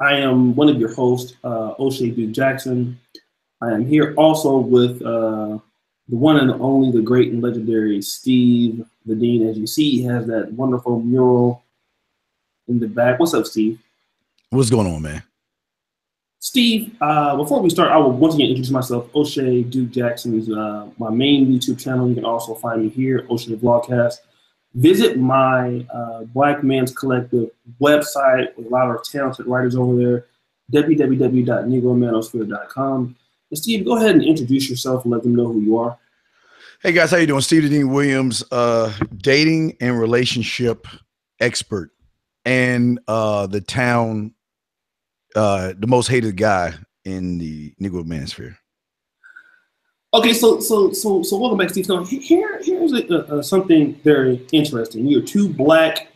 I am one of your hosts, O'Shea Duke Jackson. I am here also with the one and only, the great and legendary Steve the Dean. As you see, he has that wonderful mural in the back. What's up, Steve? What's going on, man? Steve, before we start, I will once again introduce myself. O'Shea Duke Jackson is my main YouTube channel. You can also find me here, O'Shea Vlogcast. Visit my Black Man's Collective website with a lot of talented writers over there, www.negromanosphere.com. And Steve, go ahead and introduce yourself and let them know who you are. Hey guys, how you doing? Steve Dean Williams, dating and relationship expert, and the most hated guy in the Negro Manosphere. Okay, so welcome back, Steve. So here's something very interesting. You're two Black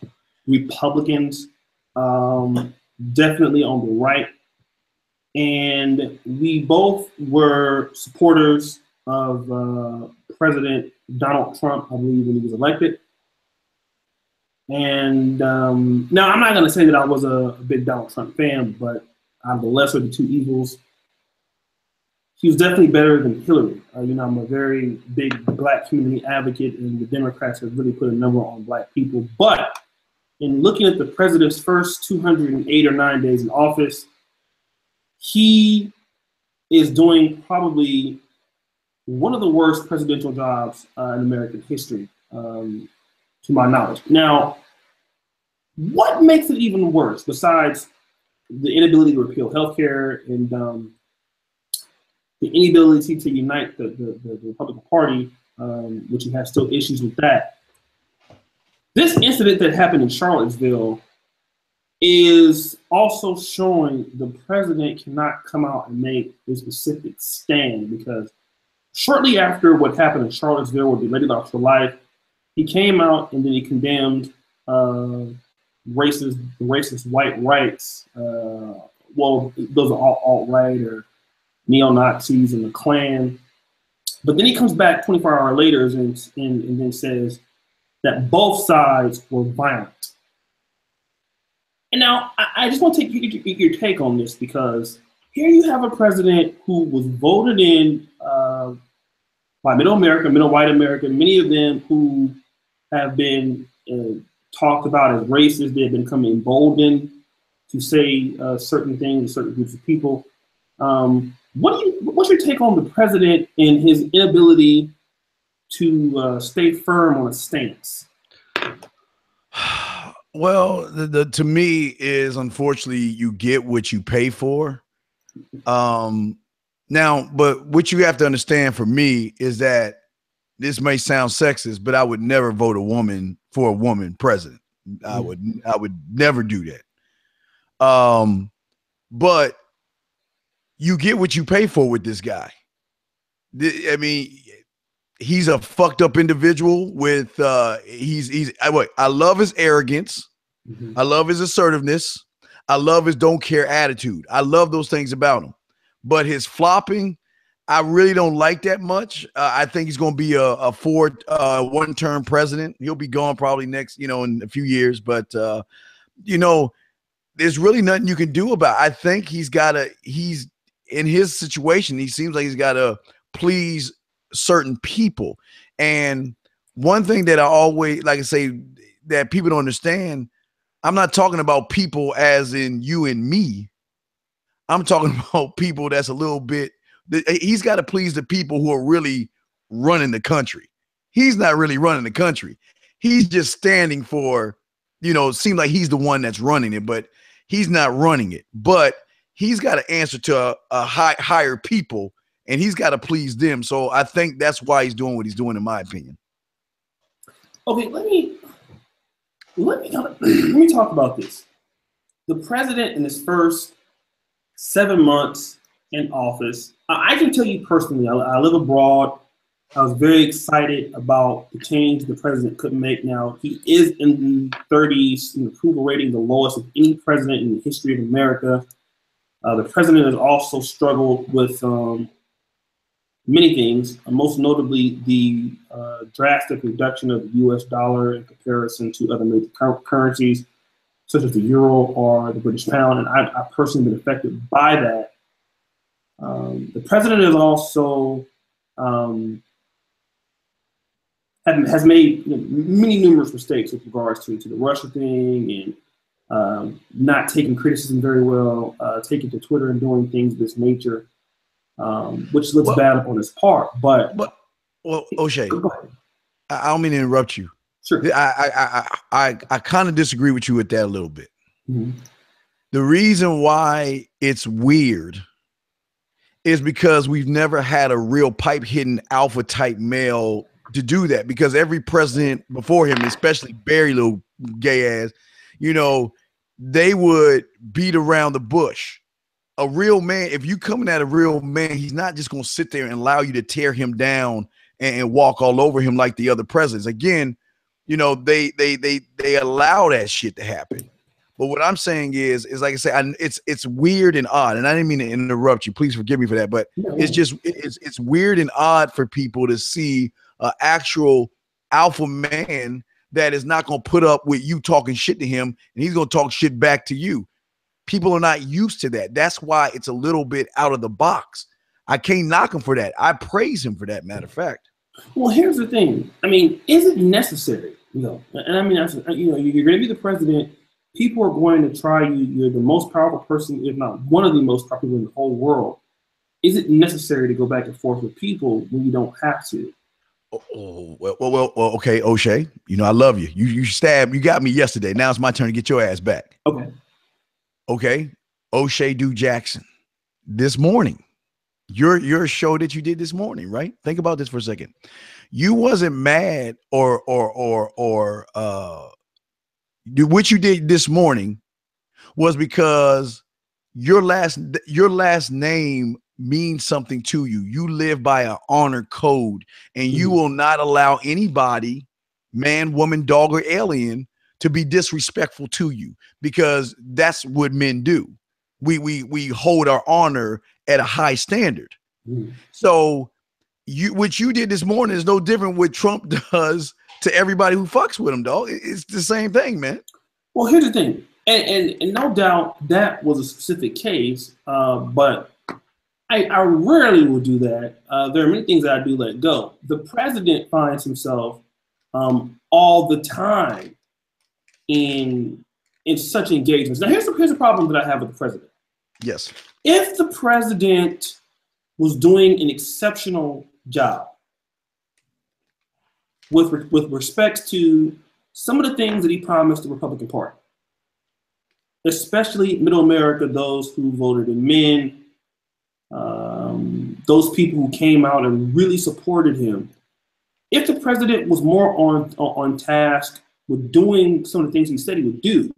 Republicans, definitely on the right, and we both were supporters of President Donald Trump, I believe, when he was elected. And now I'm not going to say that I was a big Donald Trump fan, but out of the lesser of the two evils, he was definitely better than Hillary. I'm a very big Black community advocate, and the Democrats have really put a number on Black people. But in looking at the president's first 208 or 9 days in office, he is doing probably one of the worst presidential jobs in American history, to my knowledge. Now, what makes it even worse, besides the inability to repeal healthcare and the inability to unite the Republican Party, which he has still issues with that? This incident that happened in Charlottesville is also showing the president cannot come out and make a specific stand, because shortly after what happened in Charlottesville, where the lady lost her life, he came out and then he condemned racist white rights. Well, those are all alt-right or neo-Nazis and the Klan. But then he comes back 24 hours later and then says that both sides were violent. And now I just want to take your take on this, because here you have a president who was voted in by middle America, middle white America, many of them who have been talked about as racist. They have been emboldened to say certain things to certain groups of people. What's your take on the president and his inability to stay firm on a stance? Well, to me is, unfortunately, you get what you pay for. Now, but what you have to understand for me is that this may sound sexist, but I would never vote for a woman president. I would never do that. But you get what you pay for with this guy. I mean, he's a fucked up individual with I love his arrogance. Mm-hmm. I love his assertiveness. I love his don't care attitude. I love those things about him. But his flopping, I really don't like that much. I think he's going to be a one-term president. He'll be gone probably next, in a few years. But, there's really nothing you can do about it. I think he's in his situation, he seems like he's got to please certain people. And one thing that I always like to say that people don't understand, I'm not talking about people as in you and me. I'm talking about people that's a little bit, he's got to please the people who are really running the country. He's not really running the country. He's just standing for, it seems like he's the one that's running it, but he's not running it. But he's got to answer to a higher people, and he's got to please them. So I think that's why he's doing what he's doing, in my opinion. Okay, let me talk about this. The president in his first 7 months in office, I can tell you personally, I live abroad. I was very excited about the change the president could make. Now, he is in the 30s in approval rating, the lowest of any president in the history of America. The president has also struggled with many things, most notably the drastic reduction of the U.S. dollar in comparison to other major currencies. such as the euro or the British pound, and I've personally been affected by that. The president is also has made many numerous mistakes with regards to the Russia thing and not taking criticism very well, taking to Twitter and doing things of this nature, which looks bad upon his part. But O'Shea, I don't mean to interrupt you. Sure. I kind of disagree with you with that a little bit. Mm-hmm. The reason why it's weird is because we've never had a real pipe hitting alpha type male to do that, because every president before him, especially Barry, little gay ass, they would beat around the bush. A real man, if you coming at a real man, he's not just going to sit there and allow you to tear him down and walk all over him like the other presidents. Again, they allow that shit to happen. But what I'm saying is like I said, it's weird and odd. And I didn't mean to interrupt you. Please forgive me for that. But it's weird and odd for people to see an actual alpha man that is not going to put up with you talking shit to him, and he's going to talk shit back to you. People are not used to that. That's why it's a little bit out of the box. I can't knock him for that. I praise him for that, matter of fact. Well, here's the thing. I mean, is it necessary? And I mean, you're going to be the president. People are going to try you. You're the most powerful person, if not one of the most powerful in the whole world. Is it necessary to go back and forth with people when you don't have to? Well, okay, O'Shea. I love you. You got me yesterday. Now it's my turn to get your ass back. Okay. O'Shea Du Jackson. This morning, your show that you did this morning, right? Think about this for a second. You wasn't mad or what you did this morning was because your last name means something to you. You live by an honor code, and you will not allow anybody, man, woman, dog, or alien, to be disrespectful to you, because that's what men do. We hold our honor at a high standard. So what you did this morning is no different what Trump does to everybody who fucks with him, dog. It's the same thing, man. Well, here's the thing, and no doubt that was a specific case, but I rarely will do that. There are many things that I do let go. The president finds himself all the time in such engagements. Now, here's the problem that I have with the president. Yes. If the president was doing an exceptional job with respect to some of the things that he promised the Republican Party, especially middle America, those who voted in men, those people who came out and really supported him. If the president was more on task with doing some of the things he said he would do,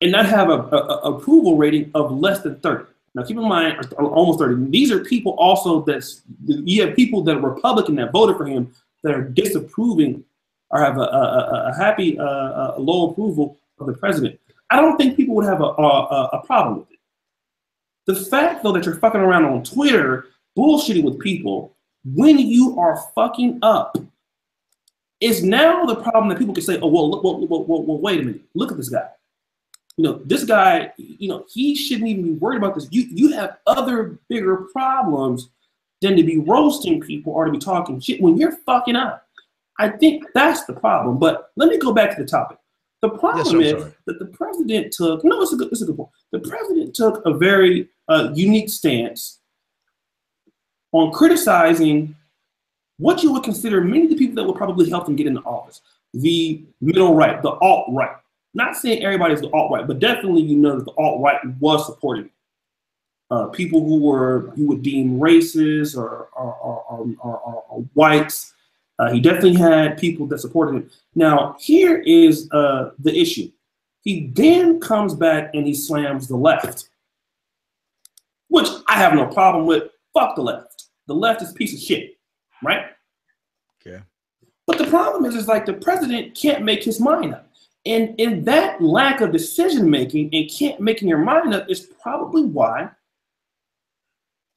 and not have a approval rating of less than 30. Now, keep in mind, almost 30. These are people also you have people that are Republican that voted for him that are disapproving or have a happy low approval of the president. I don't think people would have a problem with it. The fact, though, that you're fucking around on Twitter, bullshitting with people when you are fucking up is now the problem that people can say, oh, well, wait a minute. Look at this guy. This guy, he shouldn't even be worried about this. You have other bigger problems than to be roasting people or to be talking shit when you're fucking up. I think that's the problem. But let me go back to the topic. The problem is that the president took, it's a good point. The president took a very unique stance on criticizing what you would consider many of the people that would probably help him get into office. The middle right, the alt-right. Not saying everybody's the alt-right, but definitely that the alt-right was supporting people who you would deem racist or whites. He definitely had people that supported him. Now, here is the issue. He then comes back and he slams the left, which I have no problem with. Fuck the left. The left is a piece of shit, right? Okay. But the problem is like the president can't make his mind up. And in that lack of decision-making and can't making your mind up is probably why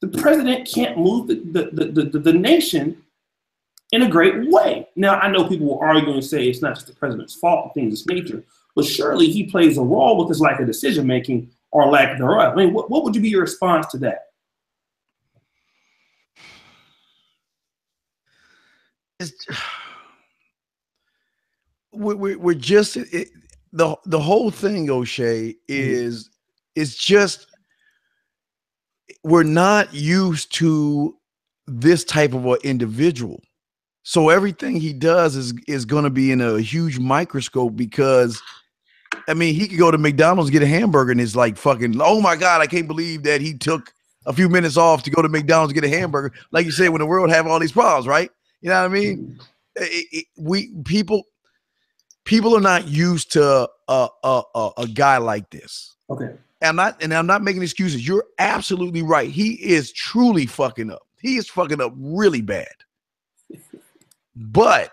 the president can't move the nation in a great way. Now, I know people will argue and say it's not just the president's fault and things of this nature, but surely he plays a role with his lack of decision making or lack thereof. I mean, what would be your response to that? We're just the whole thing, O'Shea, is it's just we're not used to this type of an individual. So everything he does is going to be in a huge microscope because, I mean, he could go to McDonald's, get a hamburger, and it's like fucking, oh my God, I can't believe that he took a few minutes off to go to McDonald's, get a hamburger. Like you said, when the world have all these problems, right? You know what I mean? People are not used to a guy like this. Okay. And I'm not making excuses. You're absolutely right. He is truly fucking up. He is fucking up really bad. But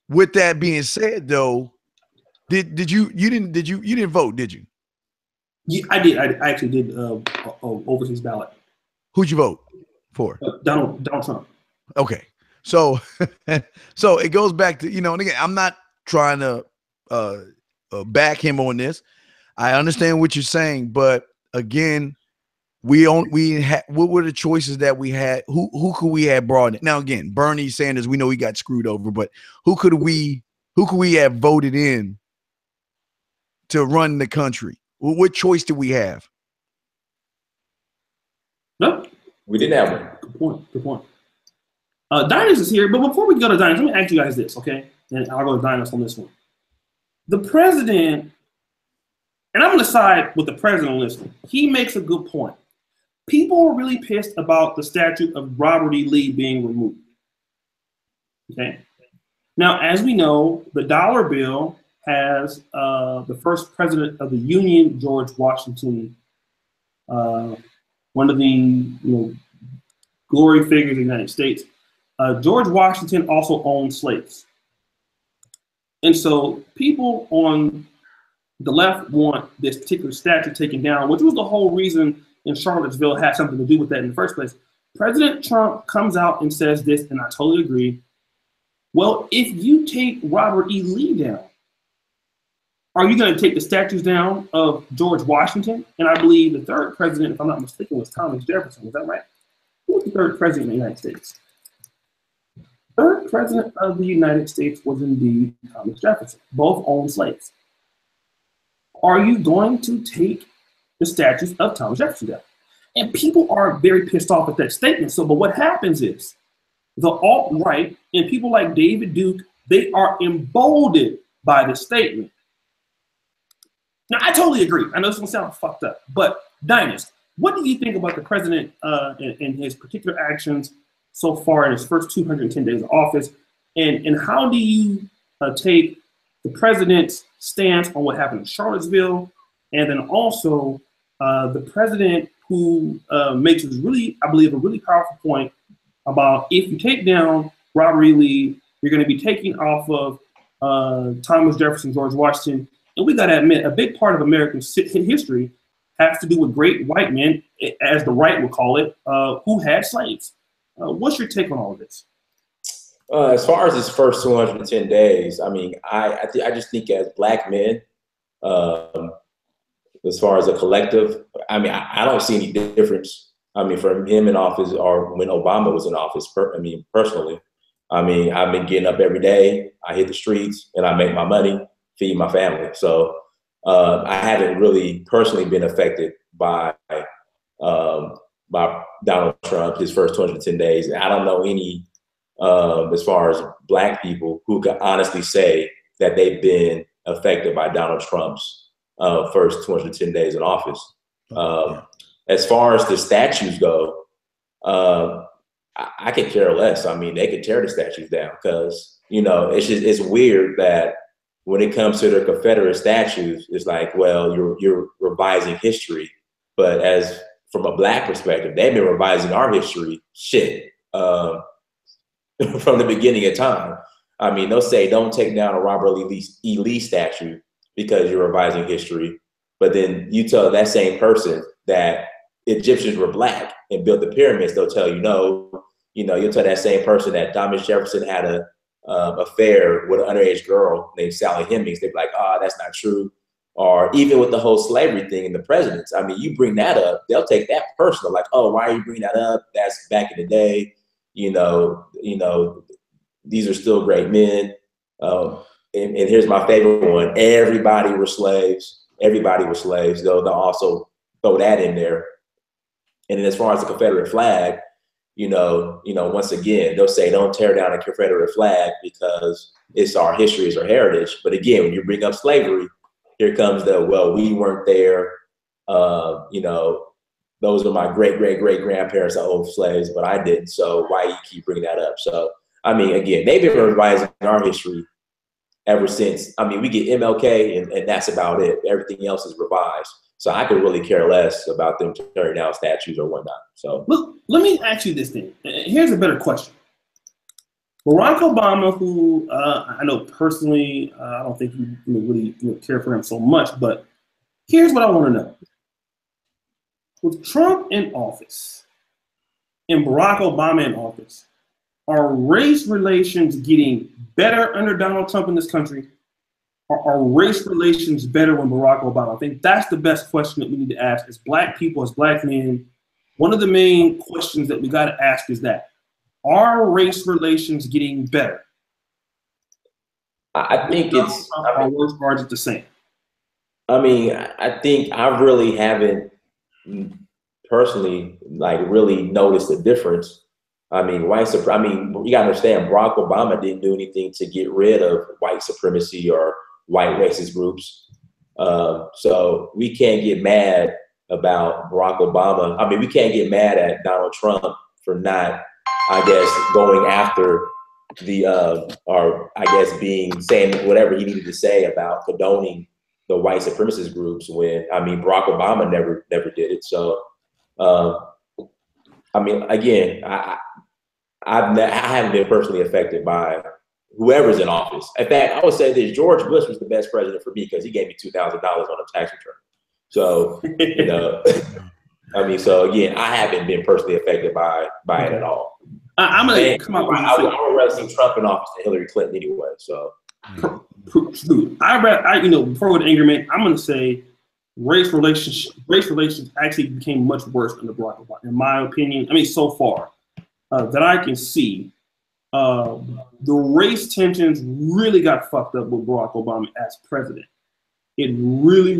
with that being said, though, did you didn't vote, did you? Yeah, I did. I actually did overseas ballot. Who'd you vote for? Donald Trump. Okay. So so it goes back to, and again, I'm not trying to back him on this. I understand what you're saying, but again, what were the choices that we had? Who could we have brought in? Now again, Bernie Sanders, we know he got screwed over, but who could we have voted in to run the country? What choice did we have? No, we didn't have one. Good point. Diners is here, but before we go to Diners, let me ask you guys this, okay? And I'll go to Diners on this one. The president, and I'm going to side with the president on this one. He makes a good point. People were really pissed about the statue of Robert E. Lee being removed. Okay. Now, as we know, the dollar bill has the first president of the Union, George Washington, one of the glory figures of the United States. George Washington also owned slaves. And so people on the left want this particular statue taken down, which was the whole reason in Charlottesville had something to do with that in the first place. President Trump comes out and says this, and I totally agree. Well, if you take Robert E. Lee down, are you going to take the statues down of George Washington? And I believe the third president, if I'm not mistaken, was Thomas Jefferson. Is that right? Who was the third president of the United States? Third president of the United States was indeed Thomas Jefferson. Both owned slaves. Are you going to take the statues of Thomas Jefferson down? And people are very pissed off at that statement. So, but what happens is the alt-right and people like David Duke, they are emboldened by the statement. Now, I totally agree. I know this will sound fucked up, but Diners, what do you think about the president and his particular actions so far in his first 210 days of office? And how do you take the president's stance on what happened in Charlottesville, and then also the president who makes this really, I believe, a really powerful point about if you take down Robert E. Lee, you're going to be taking off of Thomas Jefferson, George Washington. And we got to admit, a big part of American history has to do with great white men, as the right would call it, who had slaves. What's your take on all of this? As far as his first 210 days, I mean, I just think as Black men, as far as a collective, I mean, I don't see any difference. I mean, from him in office or when Obama was in office, personally, I mean, I've been getting up every day. I hit the streets and I make my money, feed my family. So I haven't really personally been affected by Donald Trump, his first 210 days. And I don't know any, as far as Black people who can honestly say that they've been affected by Donald Trump's first 210 days in office. As far as the statues go, I could care less. I mean, they could tear the statues down because, it's weird that when it comes to the Confederate statues, it's like, well, you're revising history. But as from a Black perspective, they've been revising our history from the beginning of time. I mean, they'll say, don't take down a Robert E. Lee statue because you're revising history. But then you tell that same person that Egyptians were Black and built the pyramids, they'll tell you no. You'll tell that same person that Thomas Jefferson had affair with an underage girl named Sally Hemings, they'd be like, oh, that's not true. Or even with the whole slavery thing and the presidents, I mean, you bring that up, they'll take that personal, like, oh, why are you bringing that up? That's back in the day, you know, these are still great men. And here's my favorite one: everybody were slaves. Everybody was slaves. They'll also throw that in there. And then as far as the Confederate flag, once again, they'll say, don't tear down a Confederate flag because it's our history, it's our heritage. But again, when you bring up slavery, here comes well, we weren't there. Those are my great-great-great-grandparents that owned slaves, but I didn't. So why you keep bringing that up? So, I mean, again, they've been revising our history ever since. I mean, we get MLK and that's about it. Everything else is revised. So I could really care less about them tearing down statues or whatnot. So look, let me ask you this thing. Here's a better question. Barack Obama, who I know personally, I don't think you really care for him so much, but here's what I want to know. With Trump in office and Barack Obama in office, are race relations getting better under Donald Trump in this country? Or are race relations better when Barack Obama? I think that's the best question that we need to ask as Black people, as Black men. One of the main questions that we got to ask is that, are race relations getting better? I think it's, or worse, the same? I mean, I think I really haven't personally really noticed the difference. I mean, you gotta understand, Barack Obama didn't do anything to get rid of white supremacy or white racist groups. So we can't get mad about Barack Obama. I mean, we can't get mad at Donald Trump for not, I guess, going after saying whatever he needed to say about condoning the white supremacist groups when, I mean, Barack Obama never did it. So, I mean, again, I haven't been personally affected by whoever's in office. In fact, I would say this: George Bush was the best president for me because he gave me $2,000 on a tax return. So, I mean, so again, I haven't been personally affected by it at all. I'm gonna come up with I would rather see Trump in office than Hillary Clinton anyway. So, before with Ingerman, I'm gonna say race relations actually became much worse under Barack Obama, in my opinion. I mean, so far that I can see, the race tensions really got fucked up with Barack Obama as president. It really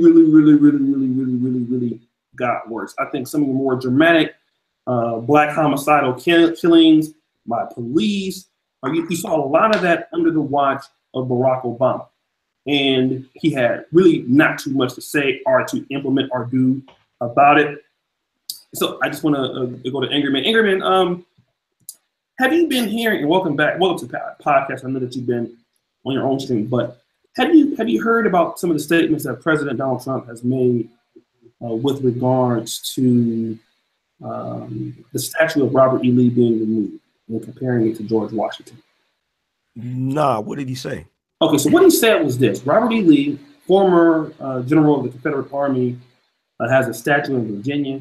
got worse. I think some of the more dramatic Black homicidal killings by police, you saw a lot of that under the watch of Barack Obama. And he had really not too much to say or to implement or do about it. So I just want to go to Ingerman. Ingerman, have you been hearing, and welcome to the podcast. I know that you've been on your own stream, but have you heard about some of the statements that President Donald Trump has made with regards to the statue of Robert E. Lee being removed and comparing it to George Washington? Nah, what did he say? Okay, so what he said was this: Robert E. Lee, former general of the Confederate Army, has a statue in Virginia,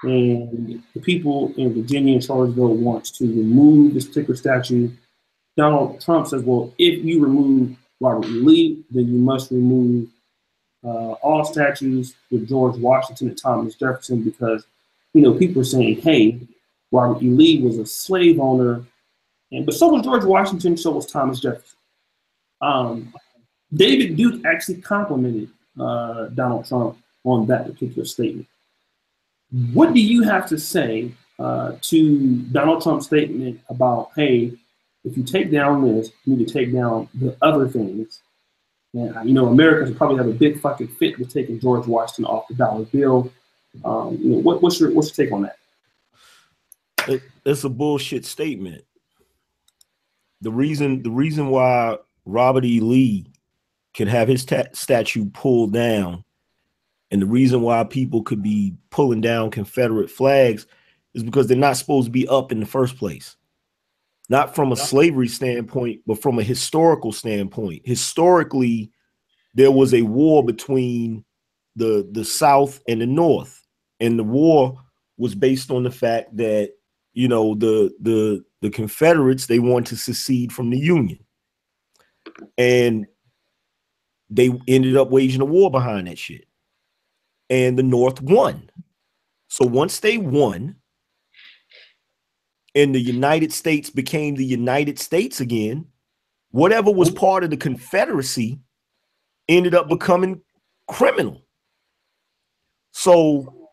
and the people in Virginia and Charlottesville wants to remove this particular statue. Donald Trump says, well, if you remove Robert E. Lee, then you must remove all statues with George Washington and Thomas Jefferson, because people are saying, hey, Robert E. Lee was a slave owner, but so was George Washington, so was Thomas Jefferson. David Duke actually complimented Donald Trump on that particular statement. What do you have to say to Donald Trump's statement about, hey, if you take down this, you need to take down the other things? And Americans probably have a big fucking fit with taking George Washington off the dollar bill. What's your take on that? It's a bullshit statement. The reason why Robert E. Lee could have his statue pulled down, and the reason why people could be pulling down Confederate flags, is because they're not supposed to be up in the first place. Not from a slavery standpoint, but from a historical standpoint. Historically, there was a war between the South and the North, and the war was based on the fact that the Confederates, they wanted to secede from the Union. And they ended up waging a war behind that shit. And the North won. So once they won and the United States became the United States again, whatever was part of the Confederacy ended up becoming criminal. So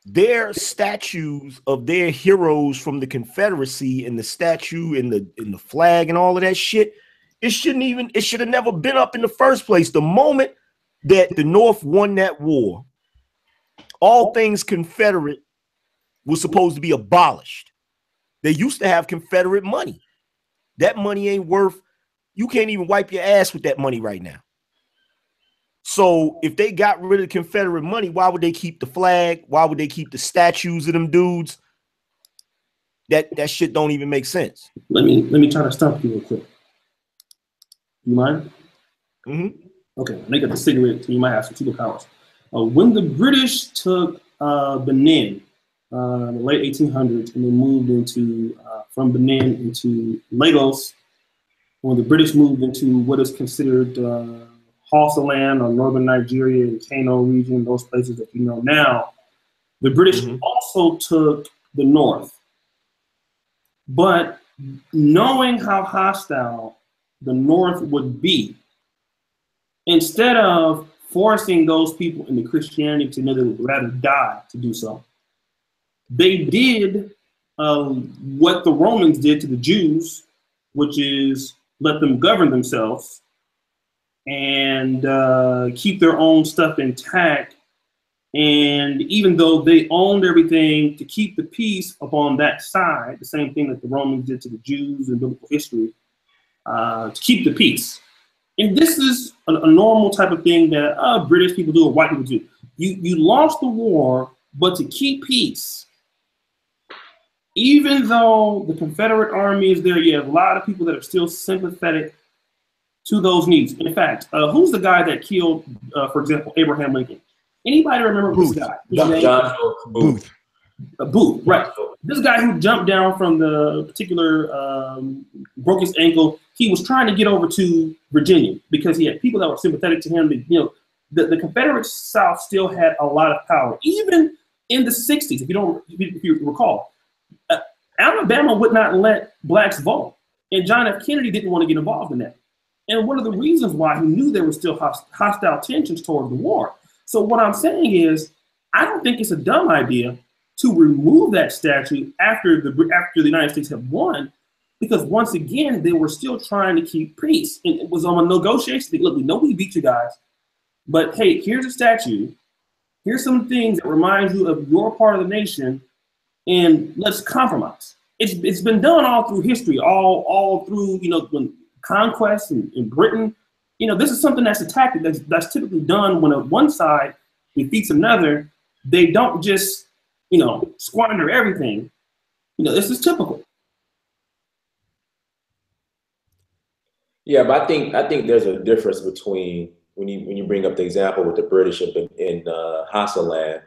their statues of their heroes from the Confederacy and the statue and the flag and all of that shit, it should have never been up in the first place. The moment that the North won that war, all things Confederate was supposed to be abolished. They used to have Confederate money. That money ain't worth, you can't even wipe your ass with that money right now. So if they got rid of Confederate money, why would they keep the flag? Why would they keep the statues of them dudes? That shit don't even make sense. Let me try to stump you real quick. You mind? Mm-hmm. Okay, make up a cigarette, so you might have some superpowers. When the British took Benin in the late 1800s and they moved into from Benin into Lagos, when the British moved into what is considered Hausa land or northern Nigeria and Kano region, those places that you know now, the British also took the north. But knowing how hostile the north would be, instead of forcing those people into Christianity to know they would rather die to do so, they did what the Romans did to the Jews, which is let them govern themselves and keep their own stuff intact. And even though they owned everything, to keep the peace upon that side, the same thing that the Romans did to the Jews in biblical history, to keep the peace. And this is a normal type of thing that British people do or white people do. You lost the war, but to keep peace, even though the Confederate Army is there, you have a lot of people that are still sympathetic to those needs. In fact, who's the guy that killed, for example, Abraham Lincoln? Anybody remember Booth. this guy? John Booth. Booth, right. This guy who jumped down from the particular, broke his ankle. He was trying to get over to Virginia because he had people that were sympathetic to him. You know, the Confederate South still had a lot of power, even in the 60s. If you recall, Alabama would not let blacks vote, and John F. Kennedy didn't want to get involved in that. And one of the reasons why he knew there were still hostile tensions toward the war. So what I'm saying is, I don't think it's a dumb idea to remove that statue after the United States have won, because once again, they were still trying to keep peace. And it was on a negotiation thing. Look, we know we beat you guys, but hey, here's a statue. Here's some things that remind you of your part of the nation, and let's compromise. It's been done all through history, all through, you know, when conquest in Britain. You know, this is something that's a tactic that's typically done when one side defeats another. They don't just, you know, squander everything. You know, this is typical. Yeah, but I think there's a difference between when you bring up the example with the British in Hausa land,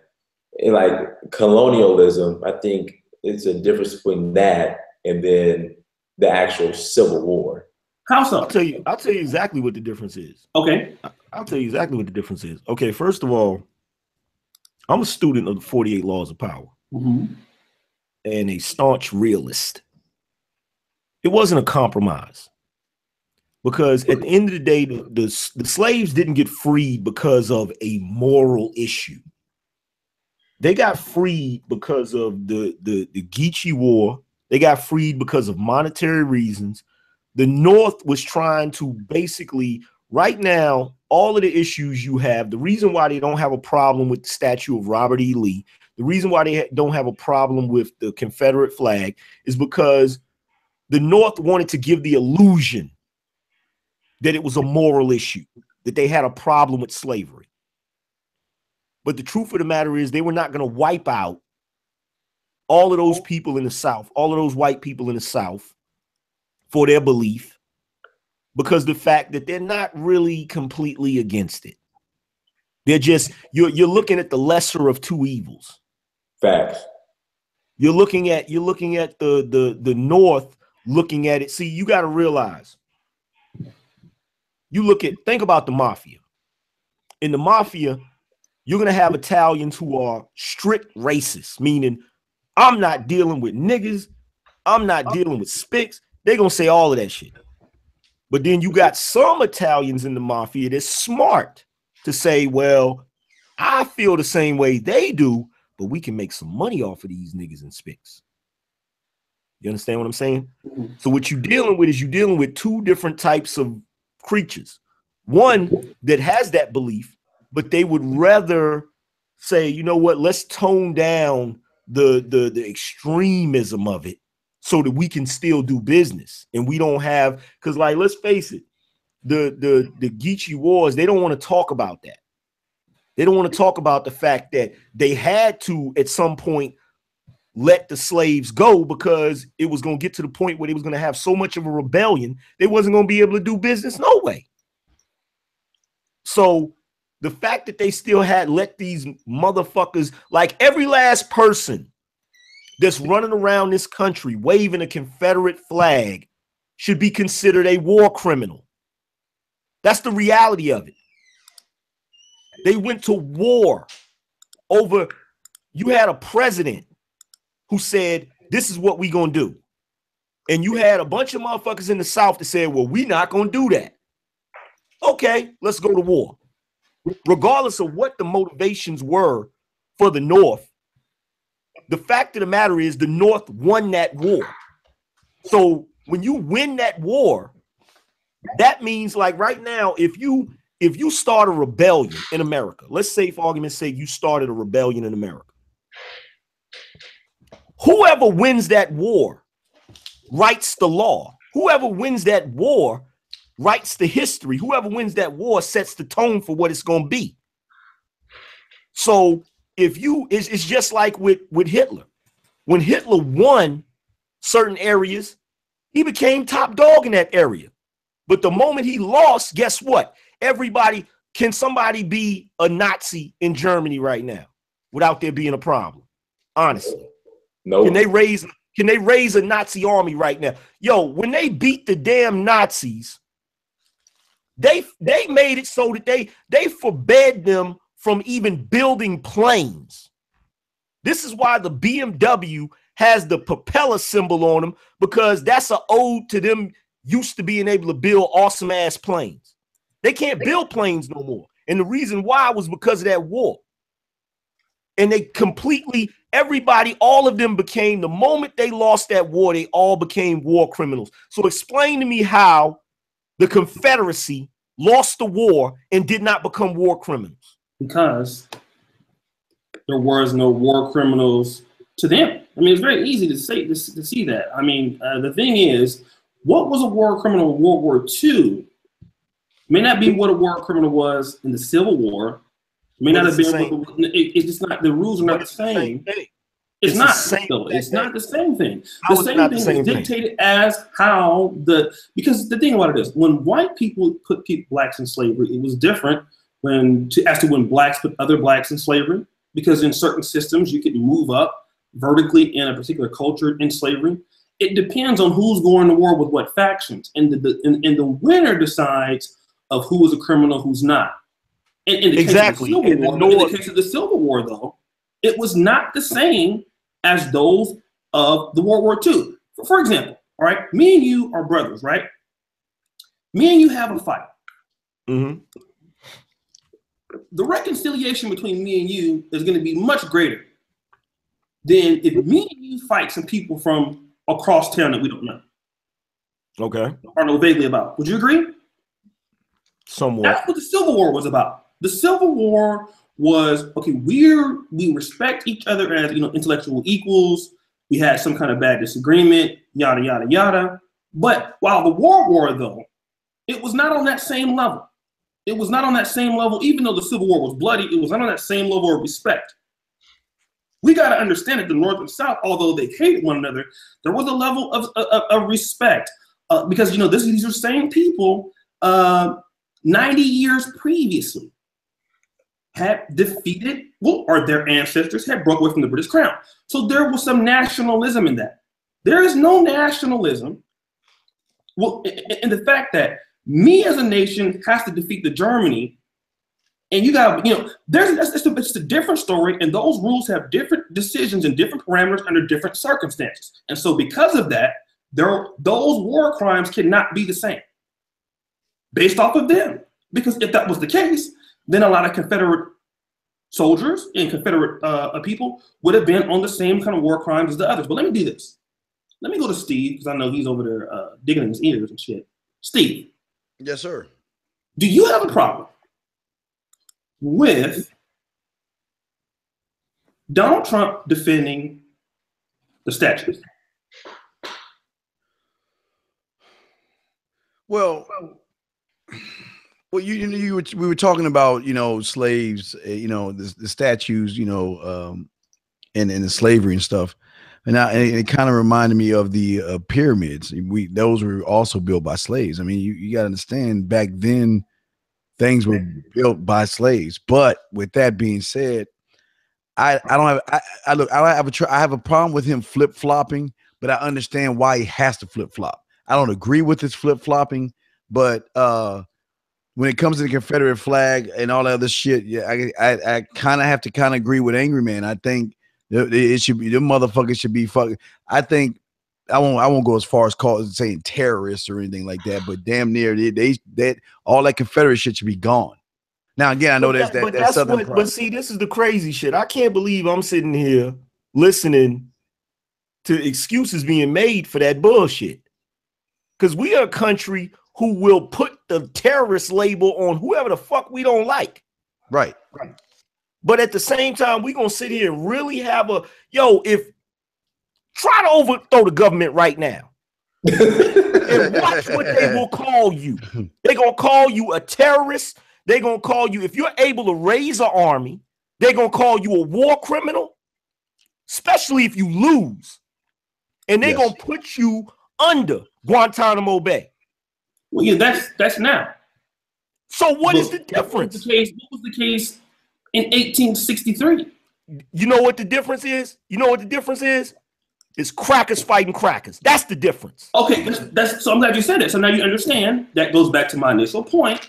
and like colonialism. I think it's a difference between that and then the actual Civil War. How so? I'll tell you exactly what the difference is. Okay. I'll tell you exactly what the difference is. Okay, first of all, I'm a student of the 48 Laws of Power and a staunch realist. It wasn't a compromise, because at the end of the day, the slaves didn't get freed because of a moral issue. They got freed because of the Geechee War. They got freed because of monetary reasons. The North was trying to basically, right now, all of the issues you have, the reason why they don't have a problem with the statue of Robert E. Lee, the reason why they don't have a problem with the Confederate flag is because the North wanted to give the illusion that it was a moral issue, that they had a problem with slavery. But the truth of the matter is, they were not going to wipe out all of those people in the South, all of those white people in the South, for their belief, because the fact that they're not really completely against it. They're just, you're looking at the lesser of two evils. Facts. You're looking at the North looking at it. See, you got to realize think about the mafia. In the mafia, you're going to have Italians who are strict racists, meaning I'm not dealing with niggas. I'm not dealing with spics. They're going to say all of that shit. But then you got some Italians in the mafia that's smart to say, well, I feel the same way they do, but we can make some money off of these niggas and spics. You understand what I'm saying? So what you're dealing with is you're dealing with two different types of creatures. One that has that belief, but they would rather say, you know what, let's tone down the extremism of it so that we can still do business. And we don't have, because like, let's face it, the Geechee Wars, they don't want to talk about that. They don't want to talk about the fact that they had to, at some point, let the slaves go because it was going to get to the point where they was going to have so much of a rebellion, they wasn't going to be able to do business no way. So the fact that they still had let these motherfuckers, like every last person that's running around this country waving a Confederate flag should be considered a war criminal. That's the reality of it. They went to war over, you had a president who said, this is what we gonna do. And you had a bunch of motherfuckers in the South that said, well, we not gonna do that. Okay, let's go to war. Regardless of what the motivations were for the North, the fact of the matter is the North won that war. So when you win that war, that means like right now, if you start a rebellion in America, let's say for argument's sake, you started a rebellion in America. Whoever wins that war writes the law. Whoever wins that war writes the history. Whoever wins that war sets the tone for what it's going to be. So it's just like with Hitler. When Hitler won certain areas, he became top dog in that area. But the moment he lost, guess what? Can somebody be a Nazi in Germany right now without there being a problem? Honestly. No. Can they raise a Nazi army right now? Yo, when they beat the damn Nazis, they made it so that they forbade them from even building planes. This is why the BMW has the propeller symbol on them, because that's an ode to them used to being able to build awesome ass planes. They can't build planes no more. And the reason why was because of that war. And they completely, everybody, all of them became, the moment they lost that war, they all became war criminals. So explain to me how the Confederacy lost the war and did not become war criminals. Because there was no war criminals to them. I mean, it's very easy to see that. I mean, the thing is, what was a war criminal in World War II may not be what a war criminal was in the Civil War. May not have been. It's just not. The rules are not the same. It's not. It's not the same thing. The same thing is dictated as how because the thing about it is, when white people put blacks in slavery, it was different when blacks put other blacks in slavery, because in certain systems you could move up vertically in a particular culture in slavery. It depends on who's going to war with what factions, and the winner decides of who is a criminal, who's not. In the exactly. In the case of the Civil War, though, it was not the same as those of the World War II. For example, all right, me and you are brothers, right? Me and you have a fight. Mm-hmm. The reconciliation between me and you is going to be much greater than if me and you fight some people from across town that we don't know. Okay. Or know vaguely about. Would you agree? Somewhat. That's what the Civil War was about. The Civil War was, okay, we respect each other as, intellectual equals. We had some kind of bad disagreement, yada, yada, yada. But while the World War, though, it was not on that same level. It was not on that same level, even though the Civil War was bloody, it was not on that same level of respect. We got to understand that the North and South, although they hated one another, there was a level of respect because, these are same people 90 years previously had defeated, or their ancestors had broke away from the British crown. So there was some nationalism in that. There is no nationalism. Well, in the fact that Me as a nation has to defeat the Germany, and you got, it's a different story, and those rules have different decisions and different parameters under different circumstances. And so because of that, those war crimes cannot be the same based off of them. Because if that was the case, then a lot of Confederate soldiers and Confederate people would have been on the same kind of war crimes as the others. But let me do this. Let me go to Steve, because I know he's over there digging in his ears and shit. Steve. Yes, sir. Do you have a problem with Donald Trump defending the statues? Well, we were talking about, slaves, the statues, and the slavery and stuff. And it kind of reminded me of the pyramids. Those were also built by slaves. I mean, you got to understand, back then things were built by slaves. But with that being said, I have a problem with him flip-flopping, but I understand why he has to flip-flop. I don't agree with his flip-flopping, but when it comes to the Confederate flag and all that other shit, yeah, I kind of have to agree with Angry Man. I think it should be, them motherfuckers should be fucking. I think I won't go as far as saying terrorists or anything like that, but damn near all that Confederate shit should be gone. Now again, I know but see, this is the crazy shit. I can't believe I'm sitting here listening to excuses being made for that bullshit. Because we are a country who will put the terrorist label on whoever the fuck we don't like. Right. But at the same time, we're going to sit here and really have try to overthrow the government right now. And watch what they will call you. They're going to call you a terrorist. They're going to call you, if you're able to raise an army, they're going to call you a war criminal, especially if you lose. And they're going to put you under Guantanamo Bay. Well, yeah, that's now. So what is the difference? What was the case in 1863? You know what the difference is? It's crackers fighting crackers. That's the difference. Okay, so I'm glad you said it. So now you understand. That goes back to my initial point,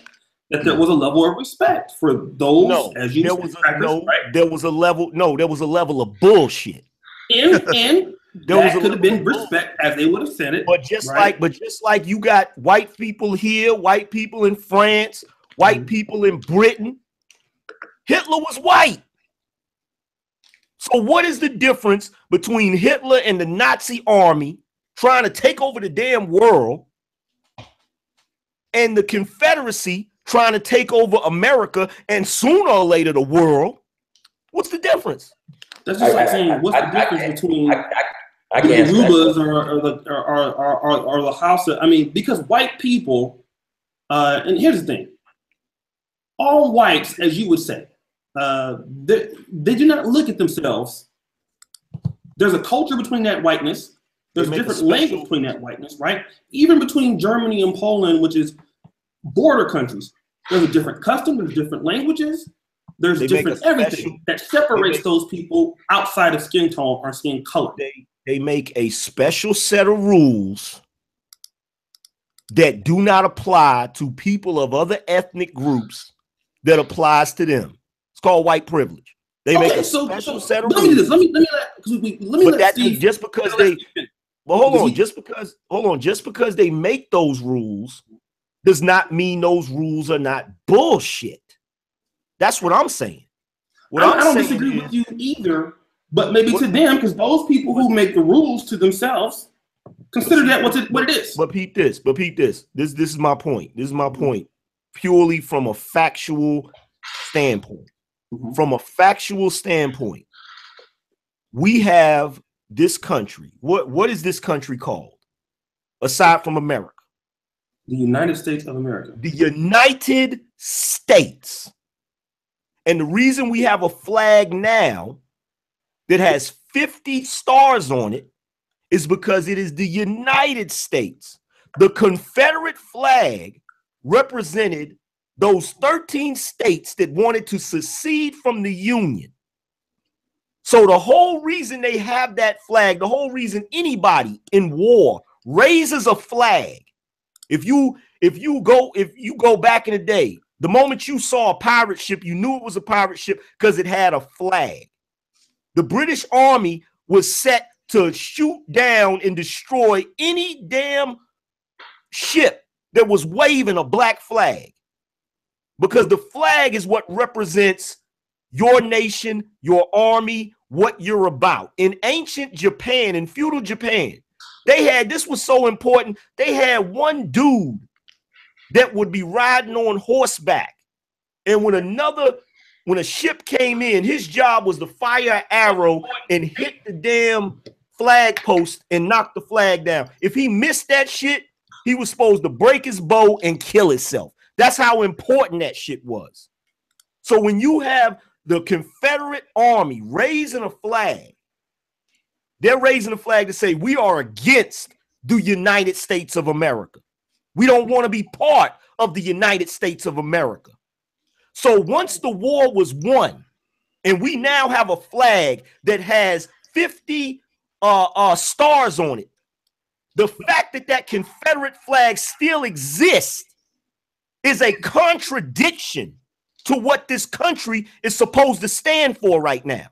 that there was a level of respect for those, as you said, right? There was a level of bullshit. And that could have been respect as they would have said it. But just like you got white people here, white people in France, white people in Britain, Hitler was white. So what is the difference between Hitler and the Nazi army trying to take over the damn world and the Confederacy trying to take over America and sooner or later the world? What's the difference? That's just like saying, what's the difference between the Arubas or the Hausa? I mean, because white people, and here's the thing, all whites, as you would say, they do not look at themselves. There's a culture between that whiteness. There's different language between that whiteness, right? Even between Germany and Poland, which is border countries, there's a different custom, there's different languages. There's different everything that separates those people outside of skin tone or skin color. They make a special set of rules that do not apply to people of other ethnic groups that applies to them. It's called white privilege. They make a special set of rules. Let me let Steve, just because they just because they make those rules does not mean those rules are not bullshit. That's what I'm saying. I don't disagree with you either, but maybe to them, because those people who make the rules to themselves consider that what it is. But peep this. This is my point. Purely from a factual standpoint. Mm-hmm. From a factual standpoint, we have this country. What is this country called? Aside from America? The United States of America. The United States. And the reason we have a flag now that has 50 stars on it is because it is the United States. The Confederate flag represented those 13 states that wanted to secede from the Union. So the whole reason they have that flag, the whole reason anybody in war raises a flag If you go back in the day, the moment you saw a pirate ship, you knew it was a pirate ship because it had a flag. The British Army was set to shoot down and destroy any damn ship that was waving a black flag, because the flag is what represents your nation, your army, what you're about. In ancient Japan, in feudal Japan, this was so important, they had one dude that would be riding on horseback, and when a ship came in, his job was to fire an arrow and hit the damn flag post and knock the flag down. If he missed that shit, he was supposed to break his bow and kill himself. That's how important that shit was. So when you have the Confederate Army raising a flag, they're raising a flag to say we are against the United States of America. We don't want to be part of the United States of America. So once the war was won, and we now have a flag that has 50 stars on it, the fact that that Confederate flag still exists is a contradiction to what this country is supposed to stand for right now.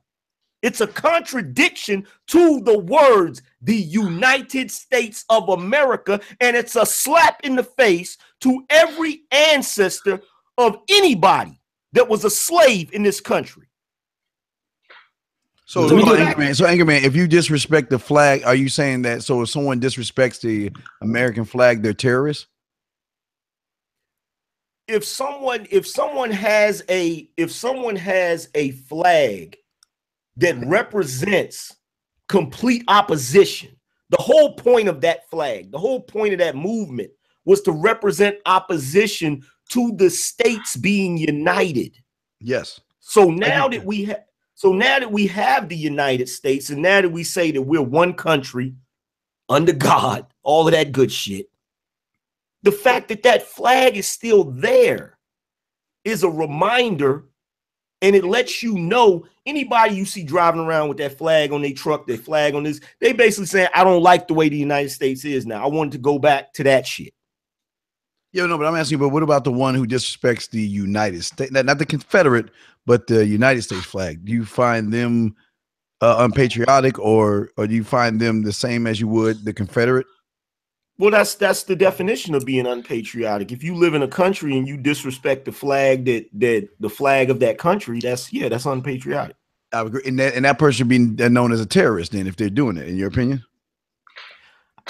It's a contradiction to the words, the United States of America, and it's a slap in the face to every ancestor of anybody that was a slave in this country. So Anchorman, if you disrespect the flag, are you saying that so if someone disrespects the American flag, they're terrorists? If someone has a flag that represents complete opposition, the whole point of that flag, the whole point of that movement was to represent opposition to the states being united. Yes. So now that we have the United States, and now that we say that we're one country under God, all of that good shit, the fact that that flag is still there is a reminder, and it lets you know anybody you see driving around with that flag on their truck, their flag on this, they basically saying, I don't like the way the United States is now. I want to go back to that shit. Yeah, no, but I'm asking you, but what about the one who disrespects the United States, not the Confederate, but the United States flag? Do you find them unpatriotic, or do you find them the same as you would the Confederate? Well, that's the definition of being unpatriotic. If you live in a country and you disrespect the flag that the flag of that country, that's unpatriotic. I agree. And that person should be known as a terrorist then, if they're doing it, in your opinion?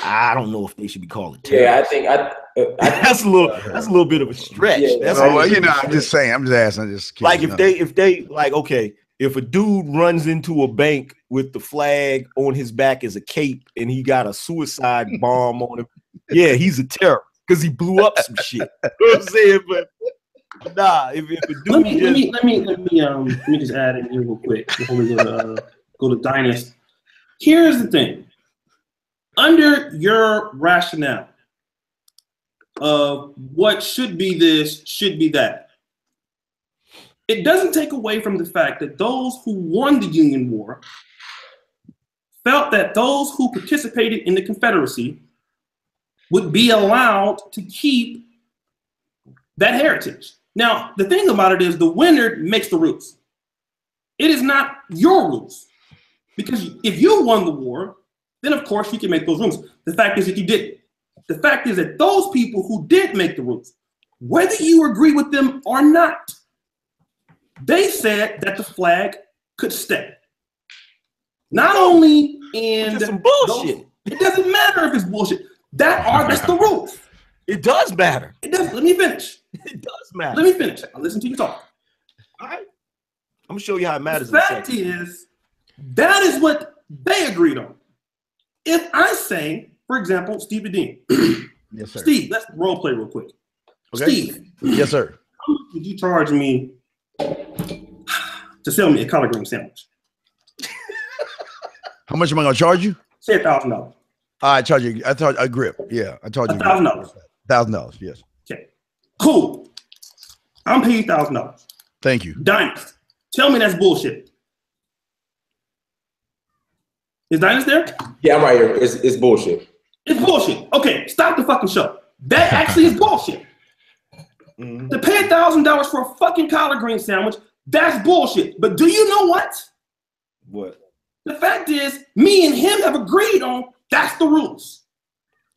I don't know if they should be called terrorists. Yeah, I think that's a little bit of a stretch. Yeah, I'm just saying. I'm just asking. I'm just kidding. Like if they like, okay, if a dude runs into a bank with the flag on his back as a cape and he got a suicide bomb on him, yeah, he's a terrorist because he blew up some shit. You know what I'm saying? But nah, if a dude let me just add in here real quick before we go to Dynast. Here's the thing. Under your rationale of what should be this, should be that, it doesn't take away from the fact that those who won the Union War felt that those who participated in the Confederacy would be allowed to keep that heritage. Now, the thing about it is the winner makes the rules. It is not your rules. Because if you won the war, then of course you can make those rules. The fact is that you didn't. The fact is that those people who did make the rules, whether you agree with them or not, they said that the flag could stay. Not only in some bullshit. It doesn't matter if it's bullshit. That's the rules. It does matter. It does. Let me finish. It does matter. Let me finish. I'll listen to you talk. All right. I'm gonna show you how it matters. The fact is, that is what they agreed on. If I say, for example, Steve the Dean. Yes, sir. Steve, let's role play real quick. Okay. Steve. Yes, sir. How much would you charge me to sell me a collard green sandwich? How much am I gonna charge you? Say $1,000. I charge you. I charge a grip. Yeah, I charge you $1,000. $1,000. Yes. Okay. Cool. I'm paying $1,000. Thank you. Dynast, tell me that's bullshit. Is Dynast there? Yeah, I'm right here. It's bullshit. It's bullshit. Okay, stop the fucking show. That actually is bullshit. To pay $1,000 for a fucking collard green sandwich, that's bullshit. But do you know what? What? The fact is, me and him have agreed on that's the rules.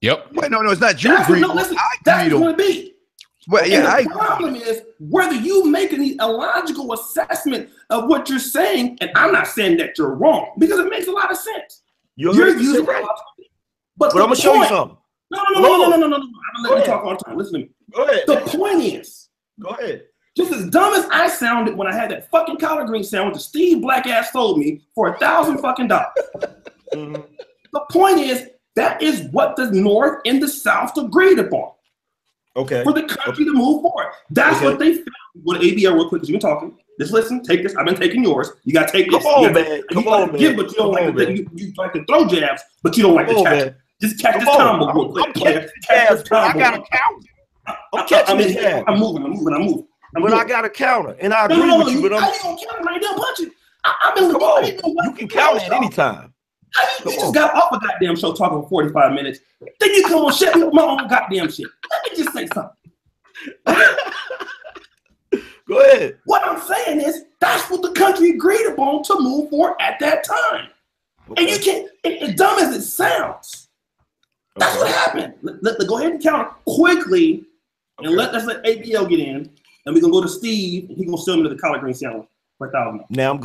Yep. Wait, no, it's not you that's agreed. No, listen, that's what it's going to be. Well, yeah, and the problem is whether you make an illogical assessment of what you're saying, and I'm not saying that you're wrong because it makes a lot of sense. You're using right. But I'm gonna show you something. No. I'm gonna let you talk all the time. Listen to me. Go ahead. The point is, go ahead. Just as dumb as I sounded when I had that fucking collard green sandwich that Steve Black ass sold me for $1,000 fucking dollars. The point is that is what the North and the South agreed upon. Okay. For the country to move forward. That's what they found. Go to ABL real quick because you've been talking. Just listen, take this. I've been taking yours. You gotta take this. Come on, man. Come on, man. Give, but you don't like to you like to throw jabs, but you don't like to catch. Just catch this combo real quick. I got a counter. I'm catching this jab. I'm moving. But I got a counter, and I agree with you. But I ain't gonna counter. I ain't done punching. I've been. Come on. You can counter at any time. You just got off a goddamn show talking for 45 minutes. Then you come on, shut me with my own goddamn shit. Let me just say something. Go ahead. What I'm saying is that's what the country agreed upon to move forward at that time. Okay. And you can't, as dumb as it sounds, that's what happened. Go ahead and count quickly, and let's let ABL get in, and we're gonna go to Steve, and he's gonna sell me to the collard green sandwich for $1,000. Now I'm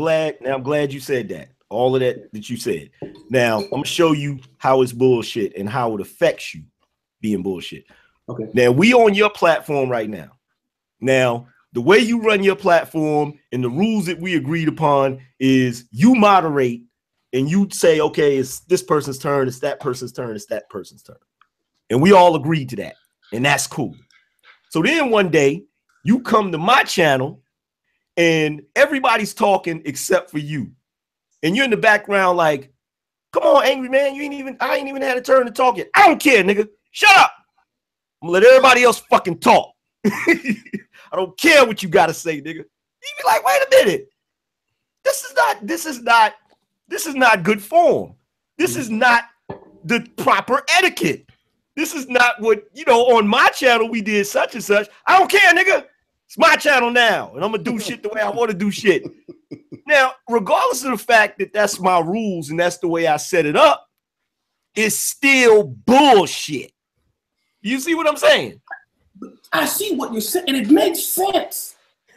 glad you said that. All of that you said. Now I'm gonna show you how it's bullshit and how it affects you being bullshit. Okay. Now we on your platform right now. Now the way you run your platform and the rules that we agreed upon is you moderate and you say, okay, it's this person's turn, it's that person's turn, it's that person's turn. And we all agreed to that. And that's cool. So then one day you come to my channel and everybody's talking except for you. And you're in the background like, come on, angry man, I ain't even had a turn to talk yet. I don't care, nigga. Shut up. I'm gonna let everybody else fucking talk. I don't care what you gotta say, nigga. You be like, wait a minute. This is not good form. This is not the proper etiquette. This is not what, on my channel we did such and such. I don't care, nigga. It's my channel now, and I'm gonna do shit the way I want to do shit. Now, regardless of the fact that that's my rules and that's the way I set it up, it's still bullshit. You see what I'm saying? I see what you're saying, and it makes sense.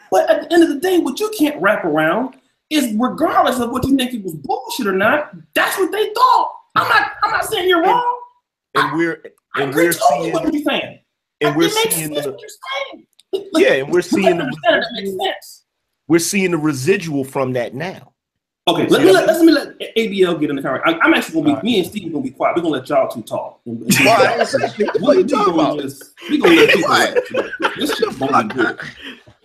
But at the end of the day, what you can't wrap around is, regardless of what you think it was bullshit or not, that's what they thought. I'm not saying you're wrong. And we're seeing what you're saying. And we're seeing what you're saying. Yeah, and we're seeing the residual from that now. Okay, let me let ABL get in the car. I'm actually gonna be me and Steve gonna be quiet. We're gonna let y'all two talk. What are you talking about? We're gonna let people. This shit gonna be good.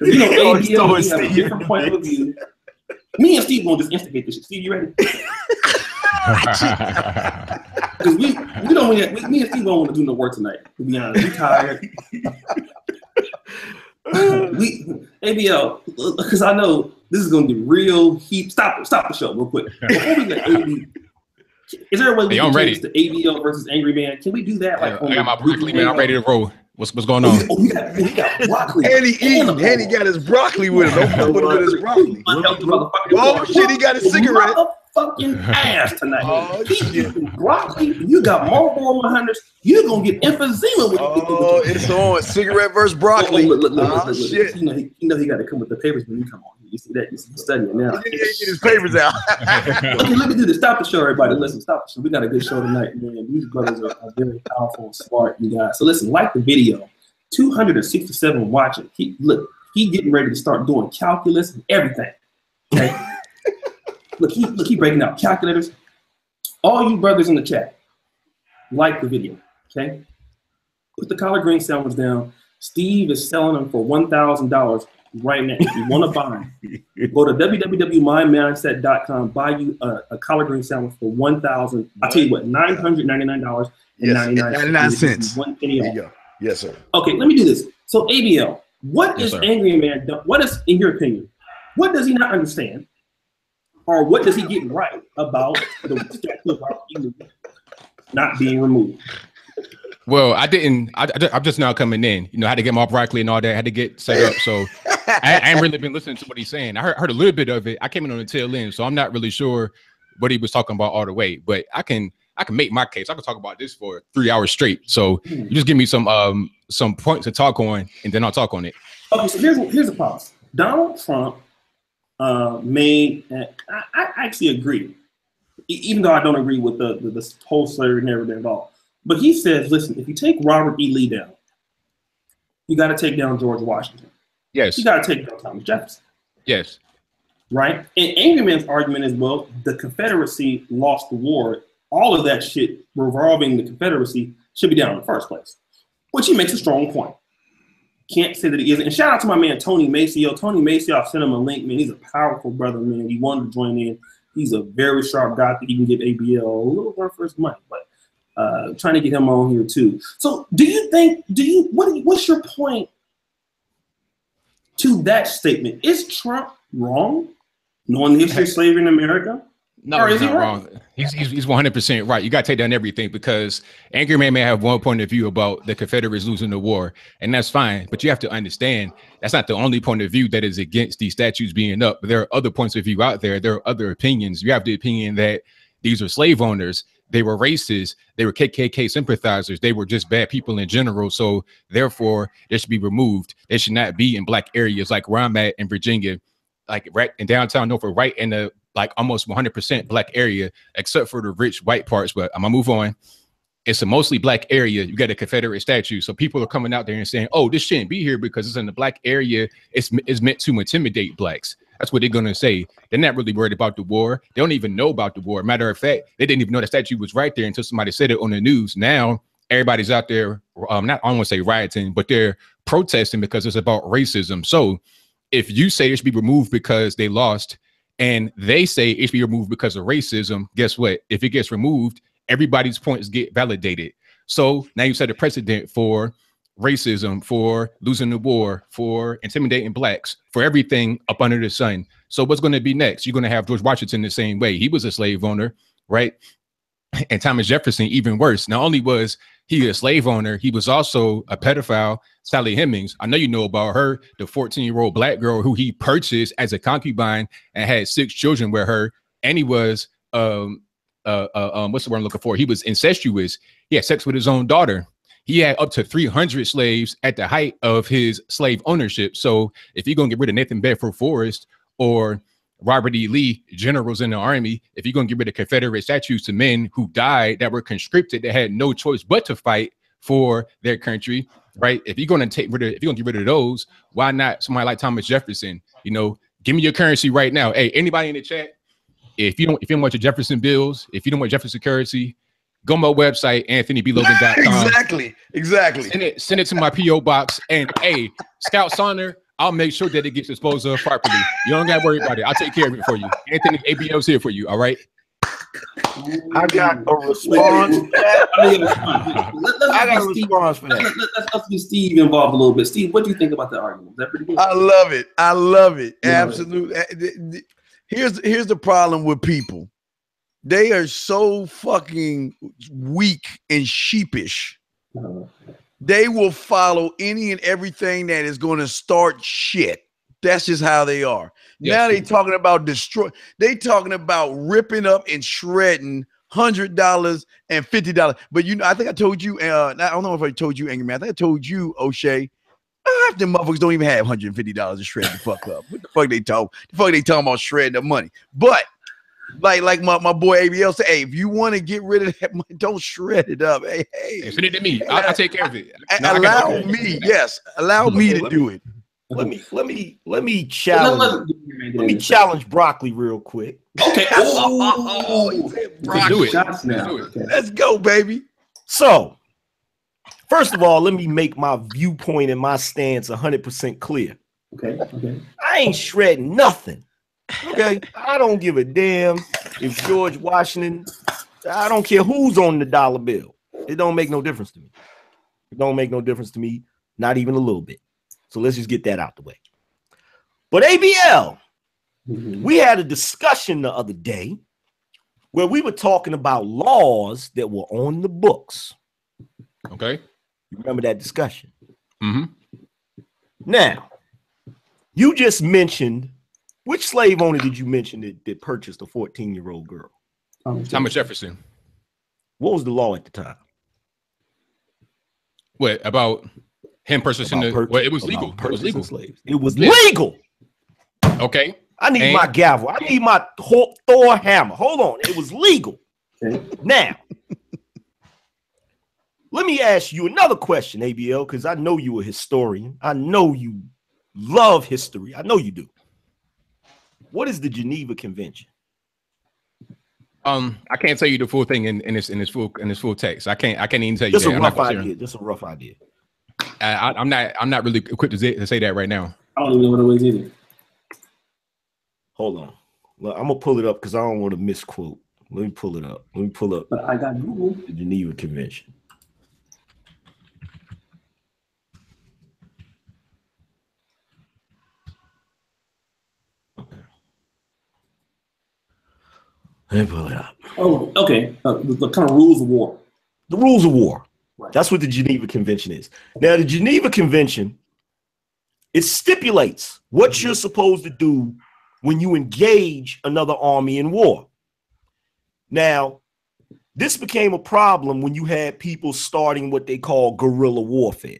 ABL we have a different point of view. Me and Steve gonna just instigate this shit. Steve, you ready? Because me and Steve don't want to do no work tonight. To be honest, we tired. ABL, because I know this is going to be real heat. Stop the show real quick. Before we get AB, is there a way we can change the ABL versus Angry Man? Can we do that? Like, I got my broccoli, man. I'm ready to roll. What's going on? Oh, he got broccoli. And he got his broccoli with him. Don't put with his broccoli. Oh shit, he got his cigarette. Fucking ass tonight. Broccoli. You got Marlboro 100s. You're gonna get emphysema with it's on cigarette versus broccoli. Look, shit. You know he got to come with the papers when you come on. You see that? You see studying now. He didn't get his papers out. Okay, let me do this. Stop the show, everybody. Listen, stop the show. We got a good show tonight, man. These brothers are very powerful and smart, you guys. So listen, like the video. 267 watching. He getting ready to start doing calculus and everything. Okay. Look, he breaking out calculators. All you brothers in the chat, like the video, okay? Put the collard green sandwich down. Steve is selling them for $1,000 right now. If you want to buy them, go to www.mymindset.com. Buy you a collard green sandwich for $1,000. I'll tell you what, $999.99. Yes, 99 cents. 1 penny off. There you go. Yes, sir. Okay, let me do this. So ABL, what is Angry Man? What is, in your opinion, what does he not understand? Or what does he get right about the statue of our not being removed? Well, I didn't. I'm just now coming in. You know, I had to get my broccoli and all that. I had to get set up. So I ain't really been listening to what he's saying. I heard a little bit of it. I came in on the tail end, so I'm not really sure what he was talking about all the way. But I can make my case. I can talk about this for 3 hours straight. So you just give me some points to talk on, and then I'll talk on it. Okay, so here's the problem. Donald Trump made. I actually agree, even though I don't agree with the whole slavery narrative at all. But he says, listen, if you take Robert E. Lee down, you got to take down George Washington. Yes. You got to take down Thomas Jefferson. Yes. Right? And Angry Man's argument is, well, the Confederacy lost the war. All of that shit revolving the Confederacy should be down in the first place, which he makes a strong point. Can't say that he isn't. And shout out to my man, Tony Maceo. Tony Maceo, I'll send him a link, man. He's a powerful brother, man. He wanted to join in. He's a very sharp guy that he can give ABL a little run for his money, but trying to get him on here too. So what's your point to that statement? Is Trump wrong knowing the history of slavery in America? No, he's not wrong. He's 100% right. You got to take down everything, because Angry Man may have one point of view about the Confederates losing the war, and that's fine. But you have to understand that's not the only point of view that is against these statues being up. There are other points of view out there. There are other opinions. You have the opinion that these are slave owners. They were racist. They were KKK sympathizers. They were just bad people in general. So therefore, they should be removed. They should not be in black areas like where I'm at in Virginia, like right in downtown Norfolk, right in the like almost 100% black area, except for the rich white parts. But I'm gonna move on. It's a mostly black area. You got a Confederate statue. So people are coming out there and saying, oh, this shouldn't be here because it's in the black area. It's meant to intimidate blacks. That's what they're going to say. They're not really worried about the war. They don't even know about the war. Matter of fact, they didn't even know the statue was right there until somebody said it on the news. Now, everybody's out there, I don't want to say rioting, but they're protesting because it's about racism. So if you say it should be removed because they lost, and they say it should be removed because of racism, guess what? If it gets removed, everybody's points get validated. So now you set a precedent for racism, for losing the war, for intimidating blacks, for everything up under the sun. So what's going to be next? You're going to have George Washington the same way. He was a slave owner, right? And Thomas Jefferson, even worse. Not only was he a slave owner, he was also a pedophile. Sally Hemings, I know you know about her, the 14-year-old black girl who he purchased as a concubine and had 6 children with her. And he was, what's the word I'm looking for? He was incestuous. He had sex with his own daughter. He had up to 300 slaves at the height of his slave ownership. So if you're going to get rid of Nathan Bedford Forrest or Robert E. Lee, generals in the army, if you're going to get rid of Confederate statues to men who died, that were conscripted, that had no choice but to fight for their country, right? If you're going to get rid of those, why not somebody like Thomas Jefferson? You know, give me your currency right now. Hey, anybody in the chat, if you don't want your Jefferson bills, if you don't want Jefferson currency, go to my website, anthonyblogan.com. Exactly. Send it to my P.O. box. And hey, Scout Sonner, I'll make sure that it gets disposed of properly. You don't got to worry about it. I'll take care of it for you. Anthony ABL's here for you. All right. I got a response for that. I got a response for that. Let's get Steve involved a little bit. Steve, what do you think about the argument? Is that pretty good? I love it. Yeah. Absolutely. Here's the problem with people. They are so fucking weak and sheepish. They will follow any and everything that is going to start shit. That's just how they are. Yes. Now they talking about they talking about ripping up and shredding $100 and $50. But you know, I think I told you, I don't know if I told you, Angry Man. I think I told you, O'Shea, half them motherfuckers don't even have $150 to shred the fuck up. What the fuck they talking about shredding the money? But like my boy ABL said, hey, if you want to get rid of that money, don't shred it up. Hey, send it to me. I'll take care of it. Allow me to do it. Let me challenge Broccoli real quick. Okay. Let's do it. Let's go, baby. So, first of all, let me make my viewpoint and my stance 100% clear. Okay. I ain't shredding nothing. Okay, I don't give a damn if George Washington, I don't care who's on the dollar bill. It don't make no difference to me. It don't make no difference to me, not even a little bit. So let's just get that out the way. But ABL, we had a discussion the other day where we were talking about laws that were on the books. Okay. You remember that discussion? Mm-hmm. Now, you just mentioned, which slave owner did you mention that purchased a 14-year-old girl? Thomas Jefferson. What was the law at the time? What about him purchasing well, it was legal. It was legal. Slaves. It was legal. Okay. I need my gavel. I need my Thor hammer. Hold on. It was legal. Okay. Now, let me ask you another question, ABL, because I know you're a historian. I know you love history. I know you do. What is the Geneva Convention? I can't tell you the full thing in this full text. I can't even tell you. Just that. a rough idea. Just a rough idea. I'm not really equipped to say that right now. I don't even know what it was either. Hold on. Well, I'm gonna pull it up because I don't want to misquote. Let me pull it up. But I got Google. The Geneva Convention. Let me pull it up. Oh, okay. The kind of rules of war. The rules of war. Right. That's what the Geneva Convention is. Now, the Geneva Convention, it stipulates what you're supposed to do when you engage another army in war. Now, this became a problem when you had people starting what they call guerrilla warfare.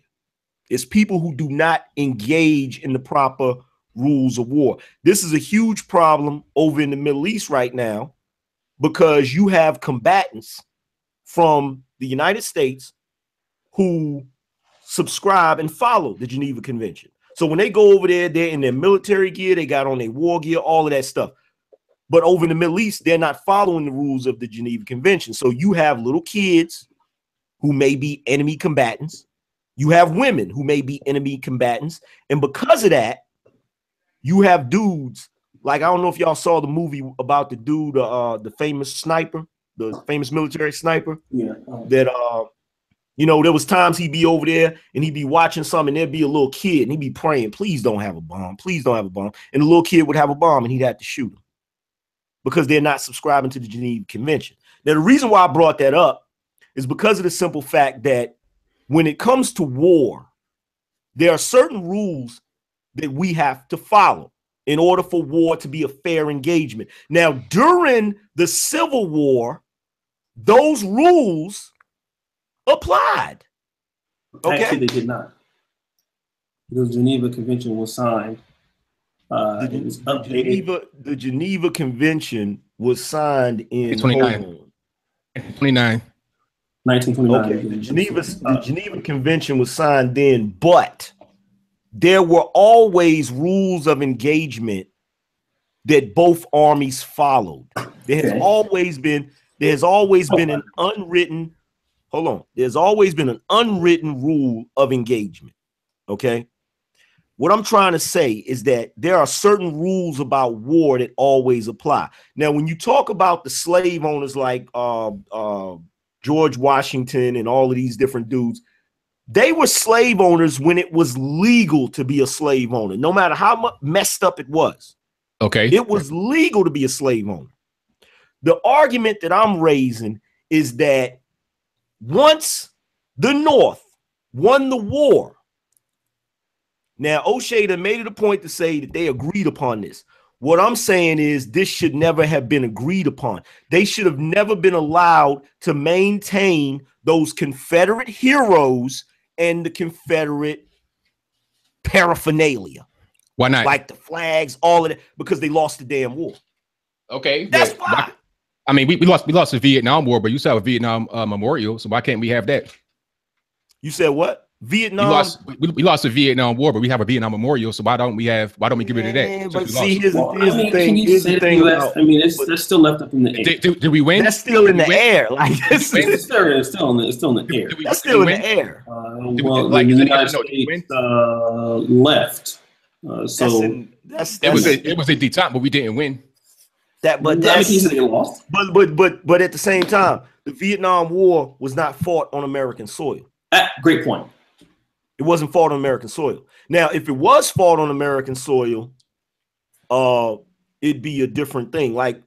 It's people who do not engage in the proper rules of war. This is a huge problem over in the Middle East right now because you have combatants from the United States who subscribe and follow the Geneva Convention. So when they go over there, they're in their military gear, they got on their war gear, all of that stuff. But over in the Middle East, they're not following the rules of the Geneva Convention. So you have little kids who may be enemy combatants. You have women who may be enemy combatants. And because of that, you have dudes, like, I don't know if y'all saw the movie about the dude, the famous sniper, the famous military sniper. Yeah. That, you know, there was times he'd be over there and he'd be watching something and there'd be a little kid and he'd be praying, please don't have a bomb. Please don't have a bomb. And the little kid would have a bomb and he'd have to shoot him because they're not subscribing to the Geneva Convention. Now, the reason why I brought that up is because of the simple fact that when it comes to war, there are certain rules that we have to follow in order for war to be a fair engagement. Now, during the Civil War, those rules applied. Okay. Actually, they did not. The Geneva Convention was signed. It was updated. The Geneva Convention was signed in 1929. 1929. Okay, the Geneva Convention was signed then, but there were always rules of engagement that both armies followed. There's always been an unwritten, there's always been an unwritten rule of engagement. Okay. What I'm trying to say is that there are certain rules about war that always apply. Now, when you talk about the slave owners like George Washington and all of these different dudes, they were slave owners when it was legal to be a slave owner, no matter how much messed up it was. Okay. It was legal to be a slave owner. The argument that I'm raising is that once the North won the war, now O'Shea made it a point to say that they agreed upon this. What I'm saying is this should never have been agreed upon. They should have never been allowed to maintain those Confederate heroes and the Confederate paraphernalia. Why not? Like the flags, all of that, because they lost the damn war. Okay. That's why. I mean, we lost the Vietnam War, but you still have a Vietnam memorial, so why can't we have that? You said what? Vietnam. We lost the Vietnam War, but we have a Vietnam memorial, so why don't we get rid of that? But see, here's the thing. Here's the thing. I mean, it's still left up in the air. Did we win? That's still in the air. Like it's still in the air. That's still in the air. Well, the United States left. So it was a detente, but we didn't win. But at the same time, the Vietnam War was not fought on American soil. Great point. It wasn't fought on American soil. Now, if it was fought on American soil, it'd be a different thing. Like,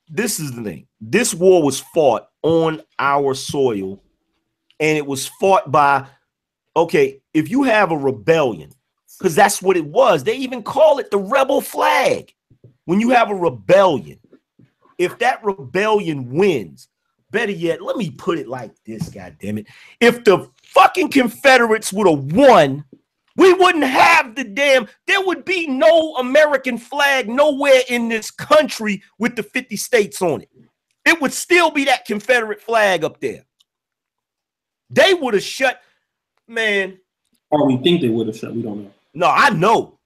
this is the thing. This war was fought on our soil, and it was fought by, okay, if you have a rebellion, because that's what it was. They even call it the rebel flag. When you have a rebellion, if that rebellion wins, better yet, let me put it like this, goddammit. If the fucking Confederates would have won, we wouldn't have there would be no American flag nowhere in this country with the 50 states on it. It would still be that Confederate flag up there. They would have shut, man. Or we think they would have shut. We don't know. No, I know.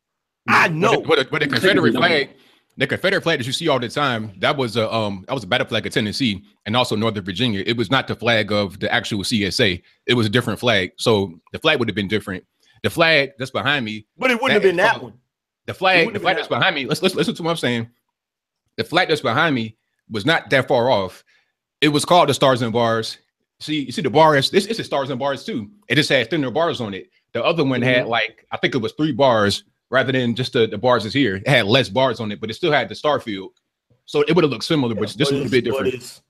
But the Confederate flag, the Confederate flag that you see all the time, that was a battle flag of Tennessee and also Northern Virginia. It was not the flag of the actual CSA. It was a different flag. So the flag would have been different. The flag that's behind me, but it wouldn't have been that one. The flag that's behind me. Let's listen to what I'm saying. The flag that's behind me was not that far off. It was called the Stars and Bars. You see the bars. It's the Stars and Bars too. It just had thinner bars on it. The other one had like, I think it was 3 bars rather than just the bars is here. It had less bars on it, but it still had the star field. So it would have looked similar, but this was a bit different.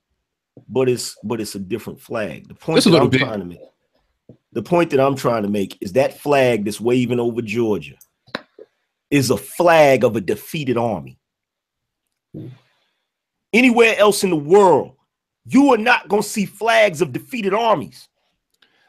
But it's a different flag. The point that I'm trying to make is that flag that's waving over Georgia is a flag of a defeated army. Anywhere else in the world, you are not going to see flags of defeated armies.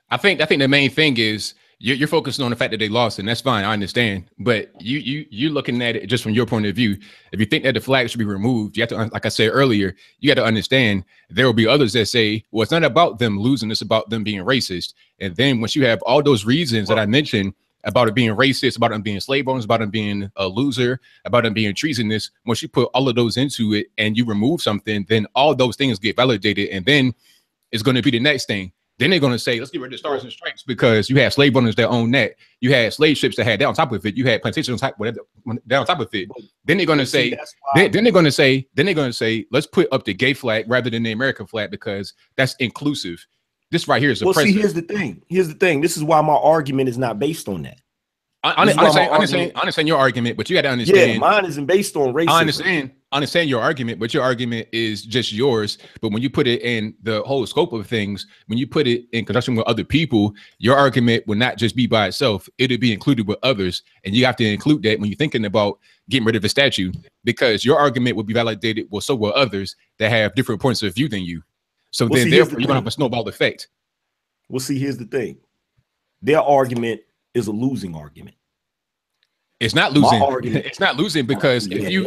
I think the main thing is you're focusing on the fact that they lost, and that's fine. I understand, but you're looking at it just from your point of view. If you think that the flag should be removed, you have to, like I said earlier, you got to understand there will be others that say, well, it's not about them losing, it's about them being racist. And then once you have all those reasons that I mentioned about it being racist, about them being slave owners, about them being a loser, about them being treasonous, once you put all of those into it and you remove something, then all those things get validated, and then it's going to be the next thing. Then they're going to say, let's get rid of the Stars and Stripes because you had slave owners that own that. You had slave ships that had that on top of it. You had plantations on top of it. Then they're going to say, then they're going to say, let's put up the gay flag rather than the American flag because that's inclusive. This right here is a see, here's the thing. This is why my argument is not based on that. I understand your argument, but you got to understand. Yeah, mine isn't based on racism. I understand your argument, but your argument is just yours. But when you put it in the whole scope of things, when you put it in conjunction with other people, your argument will not just be by itself. It'll be included with others. And you have to include that when you're thinking about getting rid of a statue, because your argument will be validated. Well, so will others that have different points of view than you. So then therefore you're going to have a snowball effect. Well, see, here's the thing. Their argument is a losing argument. It's not losing. It's not losing because if you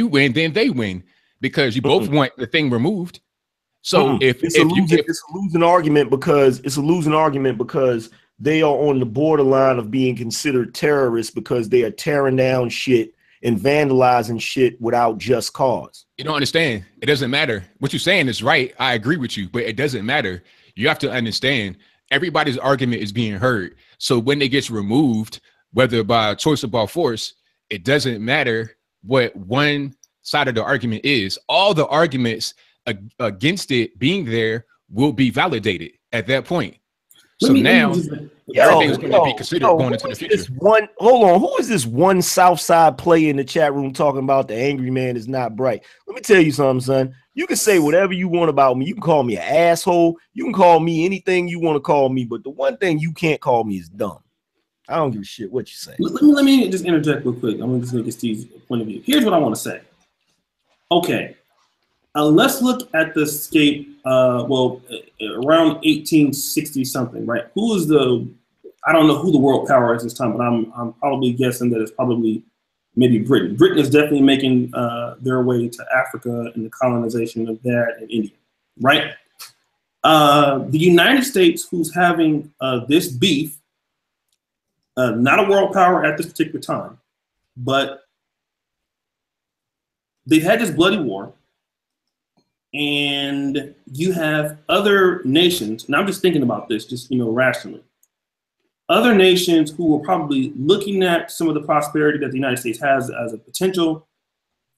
win, then they win because you both want the thing removed. So it's a losing argument because they are on the borderline of being considered terrorists because they are tearing down shit and vandalizing shit without just cause. You don't understand. It doesn't matter. What you're saying is right. I agree with you, but it doesn't matter. You have to understand everybody's argument is being heard. So when it gets removed, whether by choice or by force, it doesn't matter what one side of the argument is. All the arguments against it being there will be validated at that point. So now everything's going to be considered going into the future. Hold on. Who is this one Southside player in the chat room talking about the angry man is not bright? Let me tell you something, son. You can say whatever you want about me. You can call me an asshole. You can call me anything you want to call me. But the one thing you can't call me is dumb. I don't give a shit what you say. Let me just interject real quick. I'm just going to get Steve's point of view. Here's what I want to say. Okay. Let's look at the escape, around 1860 something, right? I don't know who the world power is this time, but I'm probably guessing that it's probably maybe Britain. Britain is definitely making their way to Africa and the colonization of that in India, right? The United States, who's having this beef, not a world power at this particular time, but they've had this bloody war. And you have other nations, and I'm just thinking about this, just, rationally. Other nations who are probably looking at some of the prosperity that the United States has as a potential.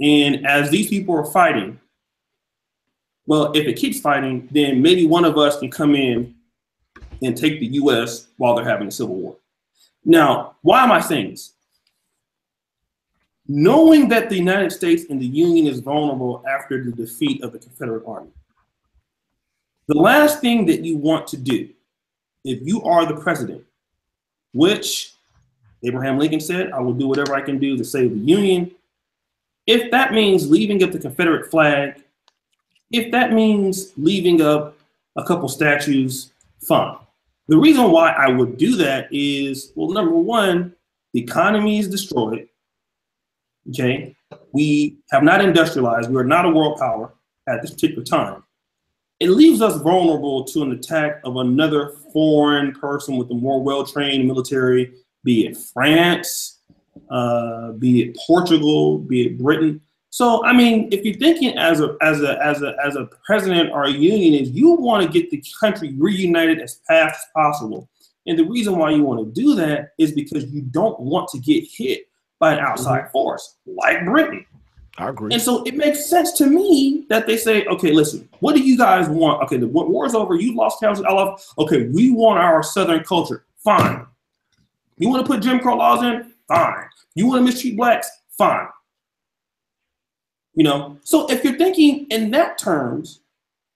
And as these people are fighting, well, if it keeps fighting, then maybe one of us can come in and take the US while they're having a civil war. Now, why am I saying this? Knowing that the United States and the Union is vulnerable after the defeat of the Confederate Army, The last thing that you want to do, if you are the president, which Abraham Lincoln said, I will do whatever I can do to save the Union. If that means leaving up the Confederate flag, if that means leaving up a couple statues, fine. The reason why I would do that is, well, number one, the economy is destroyed. Okay, we have not industrialized. We are not a world power at this particular time. It leaves us vulnerable to an attack of another foreign person with a more well-trained military, be it France, be it Portugal, be it Britain. So, I mean, if you're thinking as a president or a union, is you want to get the country reunited as fast as possible. And the reason why you want to do that is because you don't want to get hit by an outside force like Britain. I agree. And so it makes sense to me that they say, okay, listen, what do you guys want? Okay, the war's over. You lost council. I love. Okay, we want our Southern culture. Fine. You want to put Jim Crow laws in? Fine. You want to mistreat blacks? Fine. You know, so if you're thinking in that terms,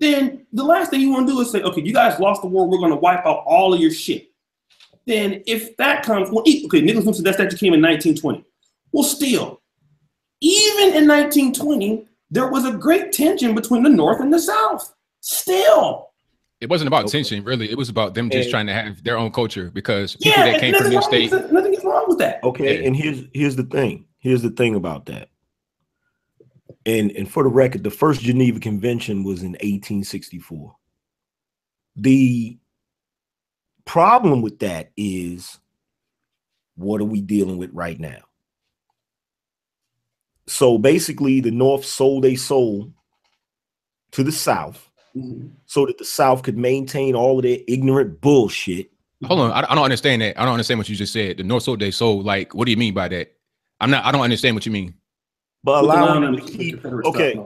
then the last thing you want to do is say, okay, you guys lost the war. We're going to wipe out all of your shit. Then if that comes, well, okay, Nicholas Wilson, that statue came in 1920. Well, still, even in 1920, there was a great tension between the North and the South. Still. It wasn't about tension, really. It was about them just trying to have their own culture because people that came from their state. Nothing is wrong with that. Okay, and here's the thing. Here's the thing about that. And for the record, the first Geneva Convention was in 1864. The problem with that is, what are we dealing with right now? So basically, the North sold a soul to the South so that the South could maintain all of their ignorant bullshit. Hold on, I don't understand that. I don't understand what you just said. The North sold their soul. Like, what do you mean by that? I don't understand what you mean. But allowing them to keep, okay.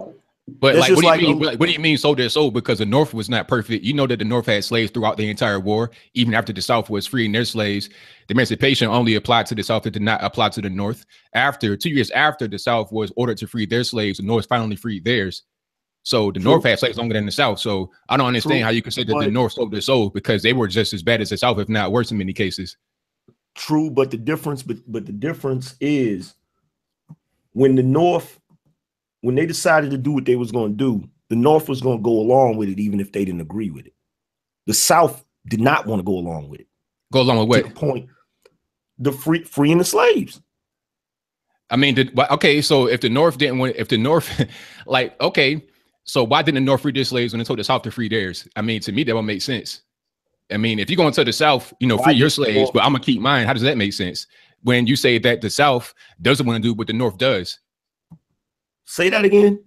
But like, what do you mean? Like, what do you mean sold their soul? Because the North was not perfect. You know that the North had slaves throughout the entire war, even after the South was freeing their slaves. The emancipation only applied to the South. It did not apply to the North. After 2 years after the South was ordered to free their slaves, the North finally freed theirs. So the North had slaves longer than the South. So I don't understand how you can say that the North sold their soul, because they were just as bad as the South, if not worse in many cases. True, but the difference, but the difference is when the North, when they decided to do what they was going to do, the North was going to go along with it, even if they didn't agree with it. The South did not want to go along with it. Go along with what? To the point, the freeing the slaves. I mean, okay, so if the North didn't want, if the North, like, okay, so why didn't the North free their slaves when they told the South to free theirs? I mean, to me, that would make sense. I mean, if you're going to the South, you know, free your slaves, but I'm going to keep mine, how does that make sense? When you say that the South doesn't want to do what the North does. Say that again.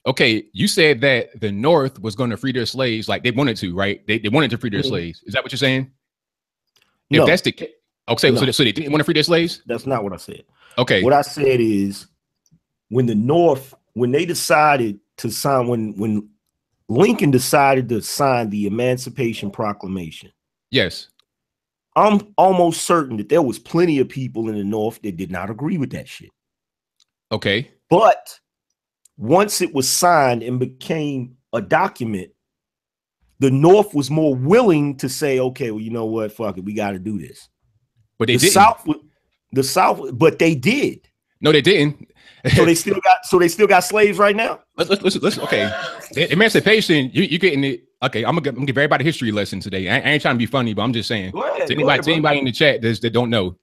Okay, you said that the North was going to free their slaves like they wanted to, right? They wanted to free their slaves. Is that what you're saying? No. If that's the case, okay, no. So they didn't want to free their slaves? That's not what I said. Okay. What I said is when the North, when they decided to sign, when Lincoln decided to sign the Emancipation Proclamation. Yes. I'm almost certain that there was plenty of people in the North that did not agree with that shit. Okay. But once it was signed and became a document, the North was more willing to say, okay, well, you know what? Fuck it. We got to do this. But they didn't. The South, but they did. No, they didn't. So they still got slaves right now. Let's okay. Emancipation, you getting it. Okay, I'm gonna give everybody a history lesson today. I ain't trying to be funny, but I'm just saying. Go ahead, to anybody in the chat that don't know.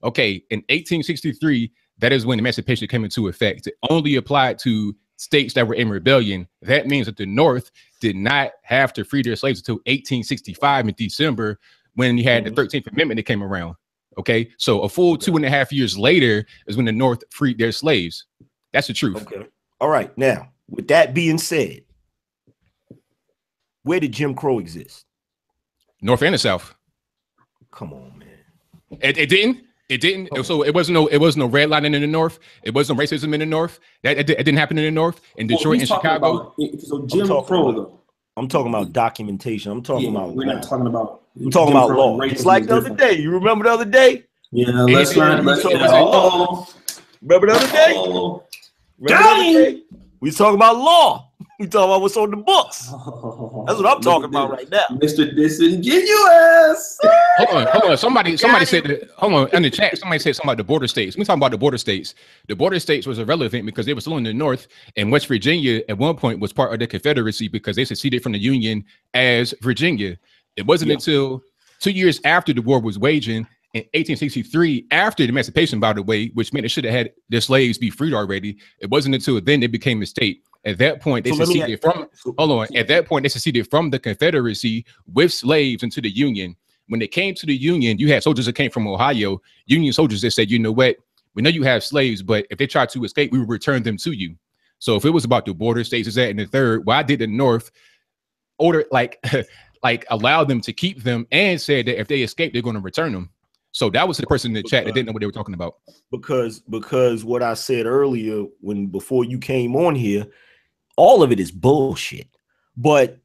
Okay, in 1863, that is when emancipation came into effect. It only applied to states that were in rebellion. That means that the North did not have to free their slaves until 1865 in December, when you had the 13th Amendment that came around. Okay, so a full 2.5 years later is when the North freed their slaves. That's the truth. Okay. All right. Now, with that being said, where did Jim Crow exist? North and the South. Come on, man. It didn't. It didn't. So it wasn't no redlining in the North. It wasn't no racism in the North. It didn't happen in the North, in Detroit and Chicago. So Jim Crow, though. I'm talking about documentation. I'm talking about. We're not talking about. I'm talking about law. It's like the other day. You remember the other day? Yeah. Let's not. Remember the other day? We was talking about law. We talking about what's on the books. That's what I'm talking about right now. Mr. Disingenuous. Hold on. Somebody said that. Hold on. In the chat, somebody said something about the border states. We talking about the border states. The border states was irrelevant because they were still in the North, and West Virginia at one point was part of the Confederacy because they seceded from the Union as Virginia. It wasn't until 2 years after the war was waging in 1863, after the emancipation, by the way, which meant they should have had their slaves be freed already. It wasn't until then they became a state. At that point, they seceded from. Hold on. At that point, they seceded from the Confederacy with slaves into the Union. When they came to the Union, you had soldiers that came from Ohio, Union soldiers that said, you know what, we know you have slaves, but if they try to escape, we will return them to you. So if it was about the border states, is that in the third? Why did the North order like allow them to keep them and said that if they escape, they're going to return them? So that was the person in the chat that didn't know what they were talking about. Because what I said earlier before you came on here, all of it is bullshit. But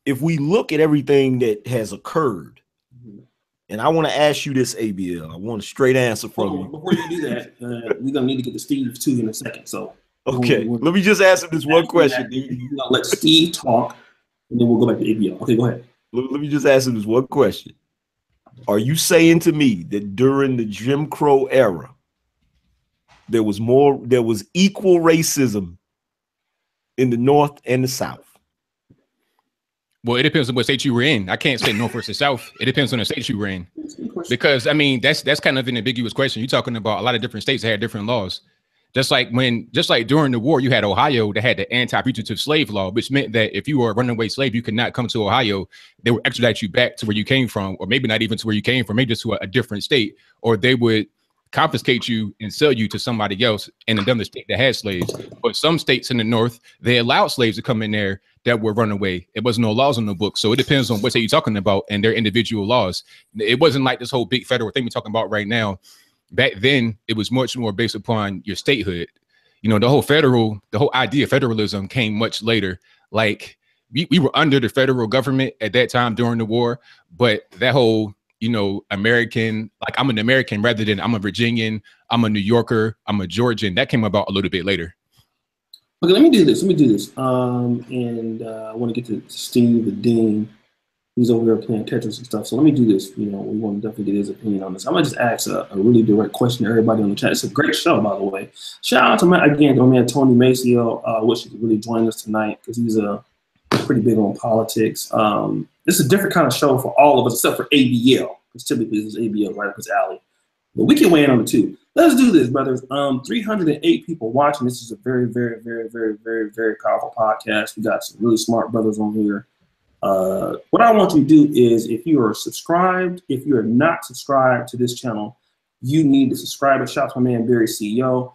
if we look at everything that has occurred, and I want to ask you this, ABL, I want a straight answer from you. Before you do that, we're gonna need to get to Steve too in a second. So okay, let me just ask him this one question. We're gonna let Steve talk, and then we'll go back to ABL. Okay, go ahead. Let me just ask him this one question. Are you saying to me that during the Jim Crow era, there was equal racism in the North and the South? Well, it depends on what state you were in. I can't say North versus South. It depends on the state you were in. Because I mean, that's kind of an ambiguous question. You're talking about a lot of different states that had different laws. Just like during the war, you had Ohio that had the anti-fugitive slave law, which meant that if you were a runaway slave, you could not come to Ohio. They would extradite you back to where you came from, or maybe not even to where you came from, maybe just to a different state, or they would confiscate you and sell you to somebody else in another state that had slaves. But some states in the North, they allowed slaves to come in there that were runaway. It wasn't no laws on the book. So it depends on what state you're talking about and their individual laws. It wasn't like this whole big federal thing we're talking about right now. Back then, it was much more based upon your statehood. You know, the whole idea of federalism came much later. Like we were under the federal government at that time during the war, but that whole, you know, American, like I'm an American rather than I'm a Virginian, I'm a New Yorker, I'm a Georgian, that came about a little bit later. Okay, let me do this. I want to get to Steve, the Dean. He's over there playing Tetris and stuff. So let me do this. You know, we want to definitely get his opinion on this. I'm going to just ask a really direct question to everybody on the chat. It's a great show, by the way. Shout out to my man, Tony Maceo. Wish he could really join us tonight because he's pretty big on politics. This is a different kind of show for all of us, except for ABL, because typically this is ABL right up his alley. But we can weigh in on it too. Let's do this, brothers. 308 people watching. This is a very, very, very, very, very, very powerful podcast. We got some really smart brothers on here. What I want you to do is, if you are subscribed, if you are not subscribed to this channel, you need to subscribe. Shout out to my man, Barry CEO.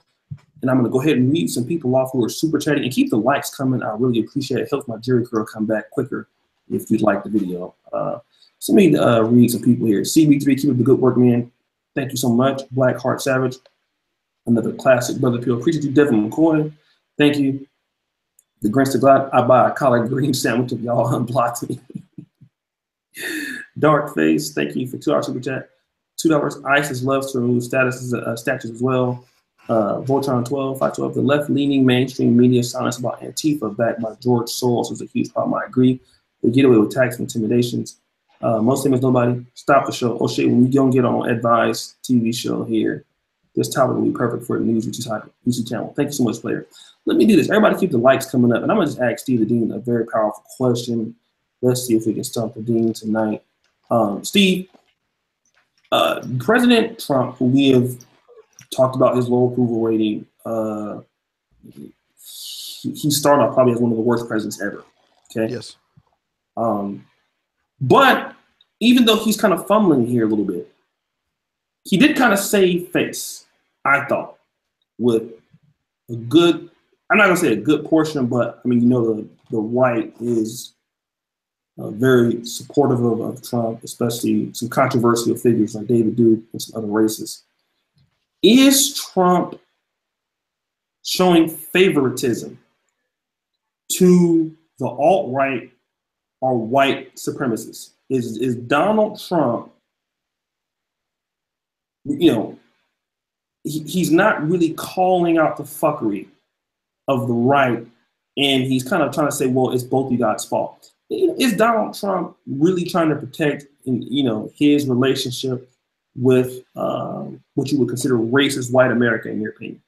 And I'm going to go ahead and read some people off who are super chatting, and keep the likes coming. I really appreciate it. It helps my jury curl come back quicker if you'd like the video. So let me read some people here. CB3, keep up the good work, man. Thank you so much. Black Heart Savage, another classic Brother Peel. Appreciate you, Devin McCoy. Thank you. The Grinch to God, I buy a collard green sandwich if y'all unblock me. Dark Face, thank you for $2 super chat. $2. ISIS loves to remove statues as well. Voltron 12, 512. The left-leaning mainstream media silence about Antifa backed by George Soros is a huge problem. I agree. They get away with attacks and intimidations. Most famous nobody. Stop the show. Oh shit, when you don't get on Advice TV show here, this topic will be perfect for a news YouTube channel. Thank you so much, player. Let me do this. Everybody keep the likes coming up. And I'm going to just ask Steve the Dean a very powerful question. Let's see if we can stump the Dean tonight. Steve, President Trump, who we have talked about his low approval rating, he started off probably as one of the worst presidents ever. Okay. Yes. But even though he's kind of fumbling here a little bit, he did kind of save face, I thought, with a good, I'm not going to say a good portion, but I mean, you know, the right is very supportive of Trump, especially some controversial figures like David Duke and some other racists. Is Trump showing favoritism to the alt-right or white supremacists? Is Donald Trump, you know, he's not really calling out the fuckery of the right and he's kind of trying to say, well, it's both of you guys' fault. Is Donald Trump really trying to protect, his relationship with what you would consider racist white America, in your opinion?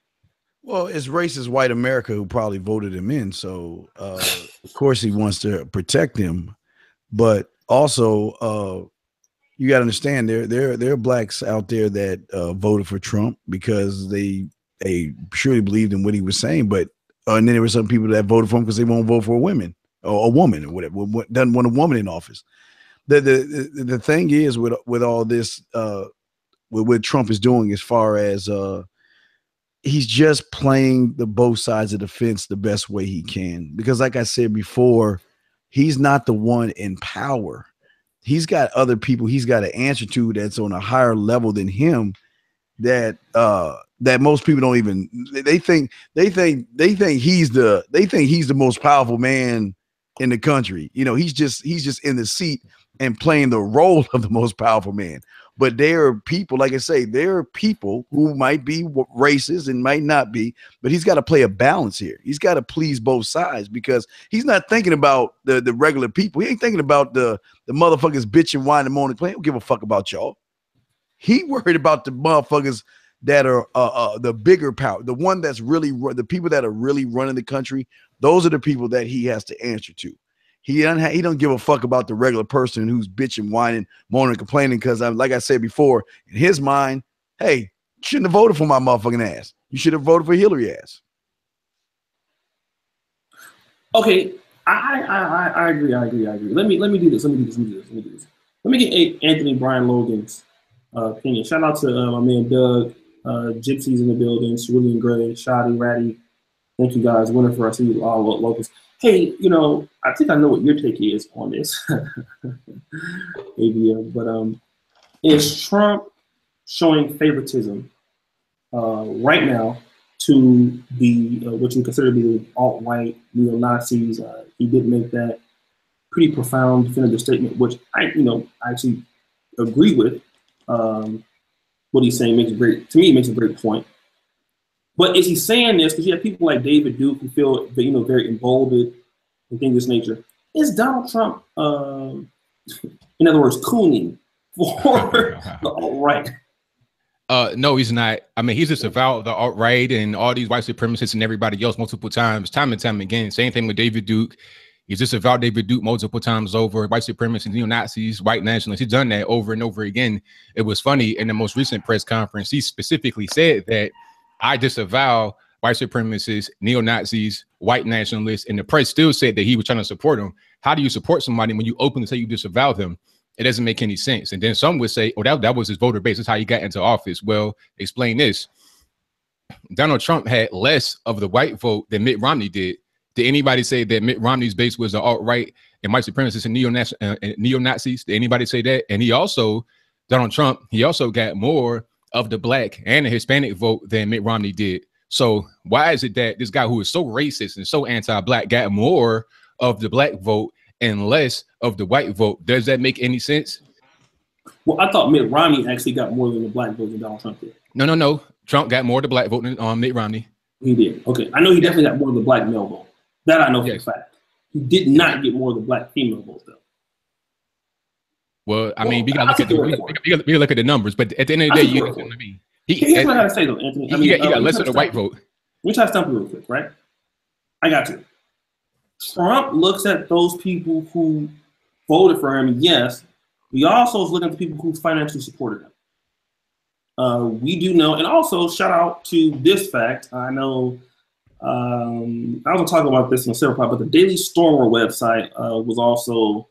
Well, it's racist white America who probably voted him in, so of course he wants to protect him. But also, you got to understand there are blacks out there that voted for Trump because they surely believed in what he was saying. But and then there were some people that voted for him because they won't vote for a woman or whatever, doesn't want a woman in office. The thing is with all this, with what Trump is doing as far as he's just playing the both sides of the fence the best way he can. Because like I said before, he's not the one in power. He's got other people he's got to answer to that's on a higher level than him that most people don't even, they think he's the most powerful man in the country. He's just in the seat and playing the role of the most powerful man. But there are people, like I say, there are people who might be racist and might not be, but he's got to play a balance here. He's got to please both sides because he's not thinking about the regular people. He ain't thinking about the motherfuckers bitching, whining, moaning, playing. He don't give a fuck about y'all. He worried about the motherfuckers that are the bigger power, the one that's really the people that are really running the country. Those are the people that he has to answer to. He don't give a fuck about the regular person who's bitching, whining, moaning, complaining. Because like I said before, in his mind, hey, you shouldn't have voted for my motherfucking ass. You should have voted for Hillary ass. Okay, I agree. Let me do this. Let me get Anthony Brian Logan's opinion. Shout out to my man Doug, Gypsies in the building, Cerulean Gray, Shoddy, Ratty. Thank you guys. Winner for us, all locals. Hey, I think I know what your take is on this, ABM, but is Trump showing favoritism right now to the what you consider to be the alt-right neo-Nazis? He did make that pretty profound definitive statement, which I actually agree with. What he's saying makes a great point. But is he saying this because you have people like David Duke who feel very emboldened and things of this nature? Is Donald Trump, in other words, cooning for the alt-right? No, he's not. I mean, he's just avowed the alt-right and all these white supremacists and everybody else multiple times, time and time again. Same thing with David Duke. He's just avowed David Duke multiple times over. White supremacists, neo-Nazis, white nationalists. He's done that over and over again. It was funny in the most recent press conference. He specifically said that I disavow white supremacists, neo-Nazis, white nationalists, and the press still said that he was trying to support them. How do you support somebody when you openly say you disavow them? It doesn't make any sense. And then some would say, oh, that was his voter base. That's how he got into office. Well, explain this. Donald Trump had less of the white vote than Mitt Romney did. Did anybody say that Mitt Romney's base was the alt-right and white supremacists and neo-Nazis? Did anybody say that? And Donald Trump, he also got more of the black and the Hispanic vote than Mitt Romney did. So why is it that this guy who is so racist and so anti-black got more of the black vote and less of the white vote? Does that make any sense? Well, I thought Mitt Romney actually got more than the black vote than Donald Trump did. No. Trump got more of the black vote than Mitt Romney. He did. Okay. I know he definitely got more of the black male vote. That I know for a fact. He did not get more of the black female vote, though. Well, I mean, we gotta look at the numbers, but at the end of the day, you listen to me. Here's what I gotta say though, Anthony. You got less of the white vote. Let me try to stump you real quick, right? I got you. Trump looks at those people who voted for him, yes. He also is looking at the people who financially supported him. We do know, and also shout out to this fact. I know I was gonna talk about this in a separate part, but the Daily Stormer website was also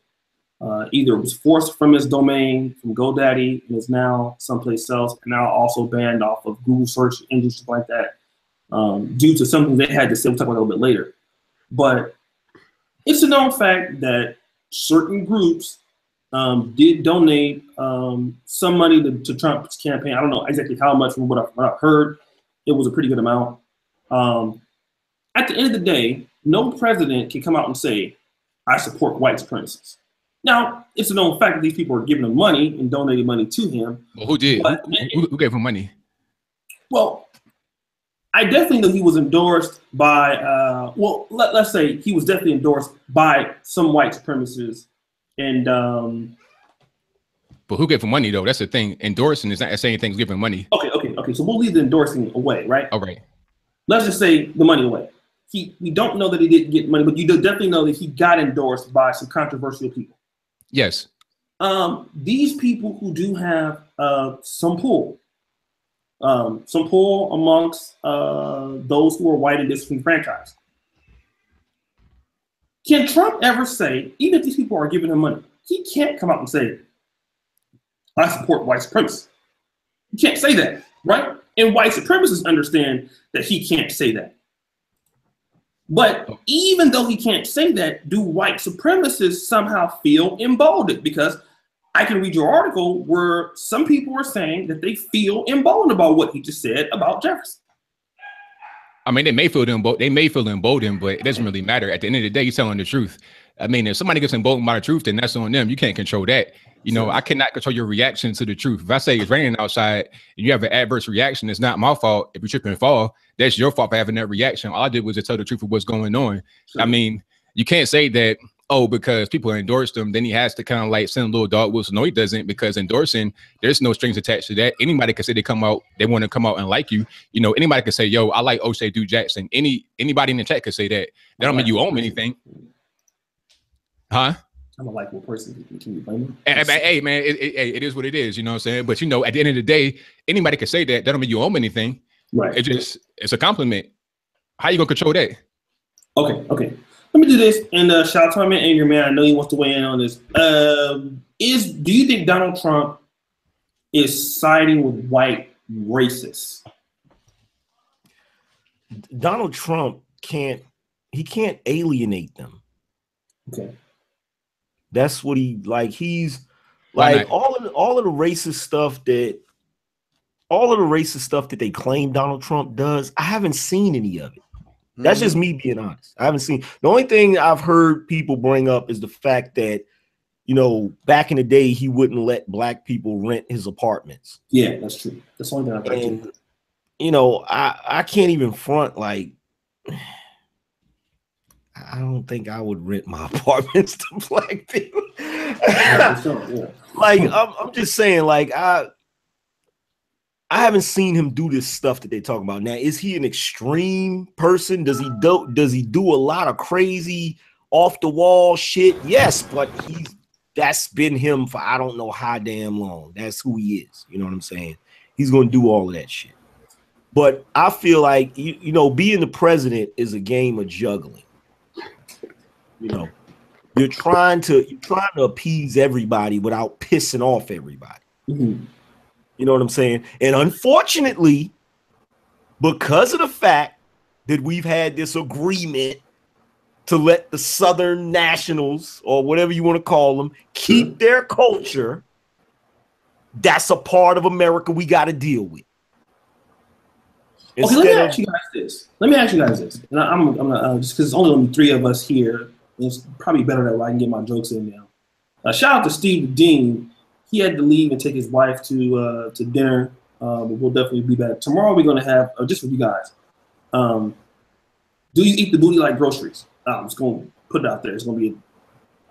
either was forced from its domain from GoDaddy and is now someplace else, and now also banned off of Google search engines, stuff like that, due to something they had to say. We'll talk about it a little bit later. But it's a known fact that certain groups did donate some money to Trump's campaign. I don't know exactly how much, from what I've heard, it was a pretty good amount. At the end of the day, no president can come out and say, I support white supremacists. Now, it's a known fact that these people are giving him money and donating money to him. Well, who did? Who gave him money? Well, I definitely know he was endorsed by, well, let's say he was definitely endorsed by some white supremacists. And but who gave him money though? That's the thing. Endorsing is not the same thing as giving money. Okay. So we'll leave the endorsing away, right? All right. Let's just say the money away. We don't know that he didn't get money, but you definitely know that he got endorsed by some controversial people. Yes. These people who do have some pull amongst those who are white and disenfranchised. Can Trump ever say, even if these people are giving him money, he can't come out and say, I support white supremacy. You can't say that, right? And white supremacists understand that he can't say that. But even though he can't say that, do white supremacists somehow feel emboldened? Because I can read your article where some people are saying that they feel emboldened about what he just said about Jefferson. I mean, they may feel emboldened, but it doesn't really matter. At the end of the day, you're telling the truth. I mean, if somebody gets emboldened by the truth, then that's on them. You can't control that. You know, I cannot control your reaction to the truth. If I say it's raining outside and you have an adverse reaction, it's not my fault. If you trip and fall, that's your fault for having that reaction. All I did was to tell the truth of what's going on. Sure. I mean, you can't say that, oh, because people endorsed him, then he has to kind of like send a little dog whistle. No, he doesn't, because endorsing, there's no strings attached to that. Anybody can say they want to come out and like you. You know, anybody can say, yo, I like O'Shea Duke Jackson. Anybody in the chat could say that. That don't mean you own anything. Huh? I'm a likable person. Can you blame me? Hey, man, it is what it is. You know what I'm saying? But, you know, at the end of the day, anybody can say that. That don't mean you own anything. Right. It's a compliment. How you going to control that? Okay. Let me do this. And shout out to my man, Angry Man. I know he wants to weigh in on this. Do you think Donald Trump is siding with white racists? Donald Trump can't alienate them. Okay. That's what he's like. All of the racist stuff that they claim Donald Trump does, I haven't seen any of it. That's just me being honest. I haven't seen. The only thing I've heard people bring up is the fact that, you know, back in the day, he wouldn't let black people rent his apartments. Yeah, that's true. That's the only thing I've heard too. You know, I can't even front, like, I don't think I would rent my apartments to black people. Yeah. Like, I'm just saying, like, I haven't seen him do this stuff that they talk about. Now, is he an extreme person? Does he do a lot of crazy off the wall shit? Yes, but that's been him for I don't know how damn long. That's who he is. You know what I'm saying? He's going to do all of that shit. But I feel like, you know, being the president is a game of juggling. You know, you're trying to appease everybody without pissing off everybody. Mm-hmm. You know what I'm saying? And unfortunately, because of the fact that we've had this agreement to let the Southern Nationals, or whatever you want to call them, keep their culture, that's a part of America we got to deal with. Okay, let me ask you guys this. And I'm gonna just because it's only 3 of us here, it's probably better that way I can get my jokes in now. Shout out to Steve Dean. He had to leave and take his wife to dinner, but we'll definitely be back tomorrow. We're gonna have just for you guys. Do you eat the booty like groceries? I'm just gonna put it out there. It's gonna be.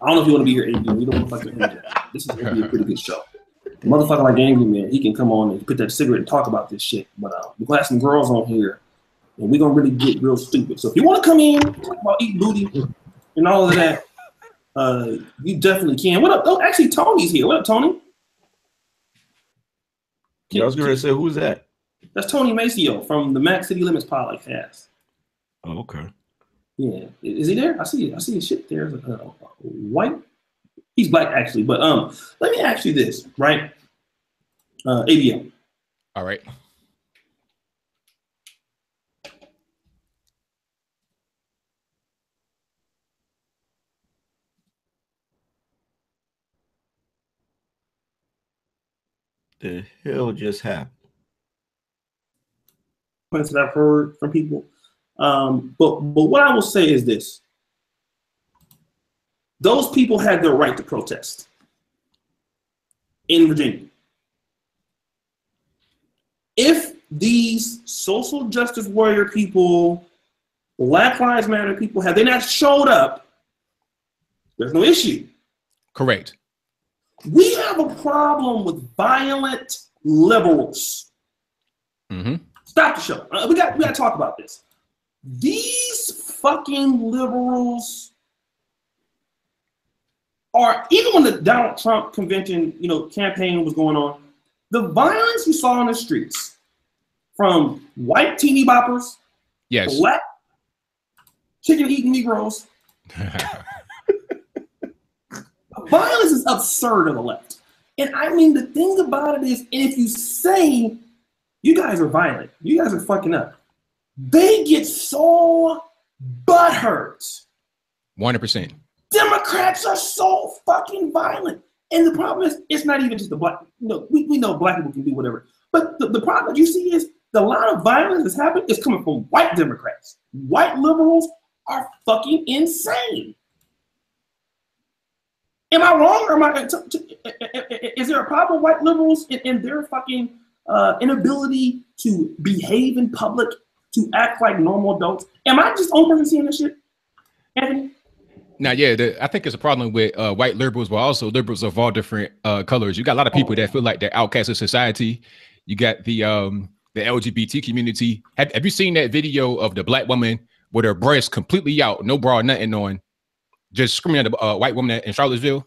I don't know if you want to be here, AD. You don't look like you're energy. This is gonna be a pretty good show. The motherfucker like Angry Man, he can come on and put that cigarette and talk about this shit. But we're gonna have some girls on here, and we're gonna really get real stupid. So if you want to come in, talk about eating booty and all of that, you definitely can. What up? Oh, actually, Tony's here. What up, Tony? I was going to say, who's that? That's Tony Maceo from the Max City Limits podcast. Oh, okay. Yeah, is he there? I see his shit there. White. He's black actually, but let me ask you this, right? ABL. All right. The hell just happened? That I've heard from people, but what I will say is this: those people had their right to protest in Virginia. If these social justice warrior people, Black Lives Matter people, have they not showed up, there's no issue. Correct. We have a problem with violent liberals. Mm-hmm. Stop the show. We got to talk about this. These fucking liberals are, even when the Donald Trump convention, campaign was going on, the violence you saw on the streets from white TV boppers, yes, black chicken-eating Negroes, violence is absurd on the left. And I mean, the thing about it is, and if you say you guys are violent, you guys are fucking up, they get so butthurt. 100%. Democrats are so fucking violent. And the problem is, it's not even just the black, we know black people can do whatever. But the problem that you see is the lot of violence that's happened is coming from white Democrats. White liberals are fucking insane. Am I wrong, or is there a problem with white liberals in their fucking inability to behave in public, to act like normal adults? Am I just only person seeing this shit, Anthony? Now, yeah, I think it's a problem with white liberals, but also liberals of all different colors. You got a lot of people that feel like they're outcasts of society. You got the LGBT community. Have you seen that video of the black woman with her breasts completely out, no bra, nothing on, just screaming at a white woman in Charlottesville?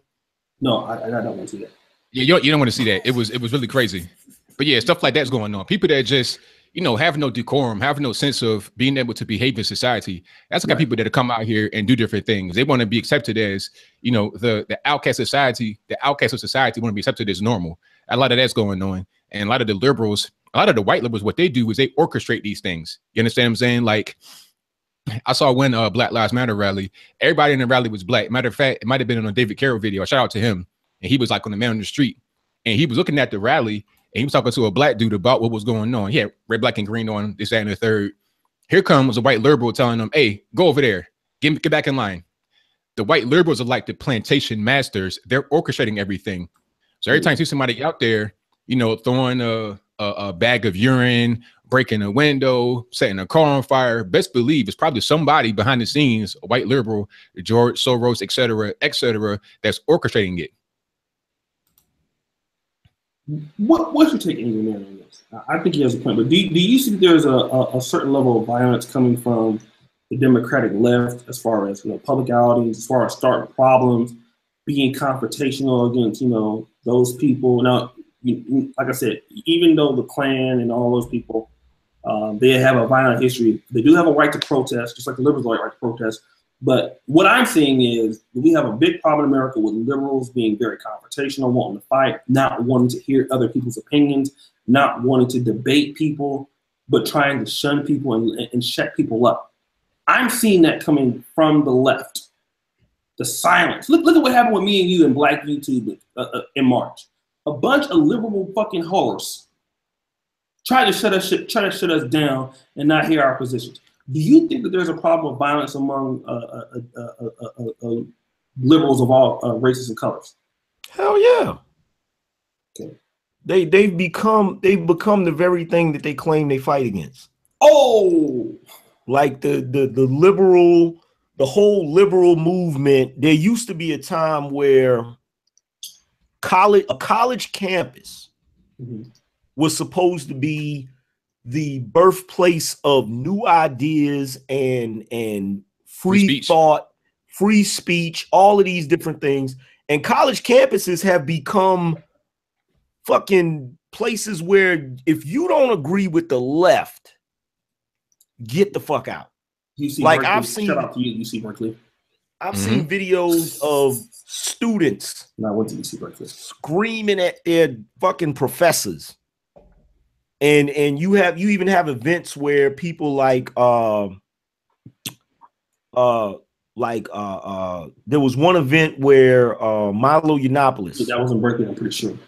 No, I don't want to see that. Yeah, you don't want to see that. It was really crazy. But yeah, stuff like that's going on. People that just, have no decorum, have no sense of being able to behave in society. That's the kind of people that come out here and do different things. They want to be accepted as, the outcast society, the outcast of society want to be accepted as normal. A lot of that's going on. And a lot of the liberals, a lot of the white liberals, what they do is they orchestrate these things. You understand what I'm saying? Like, I saw one Black Lives Matter rally. Everybody in the rally was black. Matter of fact, it might have been on a David Carroll video. Shout out to him. And he was like on the man on the street. And he was looking at the rally and he was talking to a black dude about what was going on. He had red, black, and green on, this, that, and the third. Here comes a white liberal telling them, hey, go over there. Get back in line. The white liberals are like the plantation masters. They're orchestrating everything. So every time you see somebody out there, throwing a bag of urine, breaking a window, setting a car on fire, best believe it's probably somebody behind the scenes, a white liberal, George Soros, et cetera, that's orchestrating it. What's your take, Angry Man, on this? I think he has a point, but do you see there's a certain level of violence coming from the Democratic left as far as public outings, as far as starting problems, being confrontational against those people? Now, like I said, even though the Klan and all those people, they have a violent history, they do have a right to protest, just like the liberals have a right to protest. But what I'm seeing is we have a big problem in America with liberals being very confrontational, wanting to fight, not wanting to hear other people's opinions, not wanting to debate people, but trying to shun people and shut people up. I'm seeing that coming from the left. The silence. Look at what happened with me and you in Black YouTube in March. A bunch of liberal fucking whores try to shut us down and not hear our positions. Do you think that there's a problem of violence among liberals of all races and colors? Hell yeah. Okay. They've become the very thing that they claim they fight against. Oh, like the whole liberal movement. There used to be a time where a college campus was supposed to be the birthplace of new ideas and free thought, free speech, all of these different things. And college campuses have become fucking places where if you don't agree with the left, get the fuck out. Like Berkeley. I've seen, shout out to you, UC Berkeley. I've seen videos of students screaming at their fucking professors. And you even have events where people there was one event where Milo Yiannopoulos, that was in Berkeley, I'm pretty sure,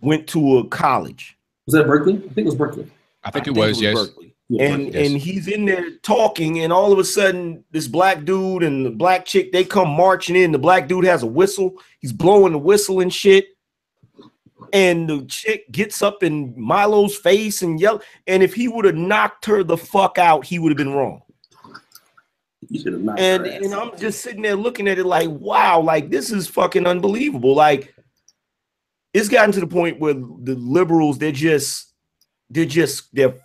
went to a college. Was that Berkeley? I think it was Berkeley. I think it was, yes. Berkeley. Yeah, and he's in there talking, and all of a sudden this black dude and the black chick, they come marching in. The black dude has a whistle, he's blowing the whistle and shit. And the chick gets up in Milo's face and yell. And if he would have knocked her the fuck out, he would have been wrong. And I'm just sitting there looking at it like, wow, like this is fucking unbelievable. Like it's gotten to the point where the liberals, they're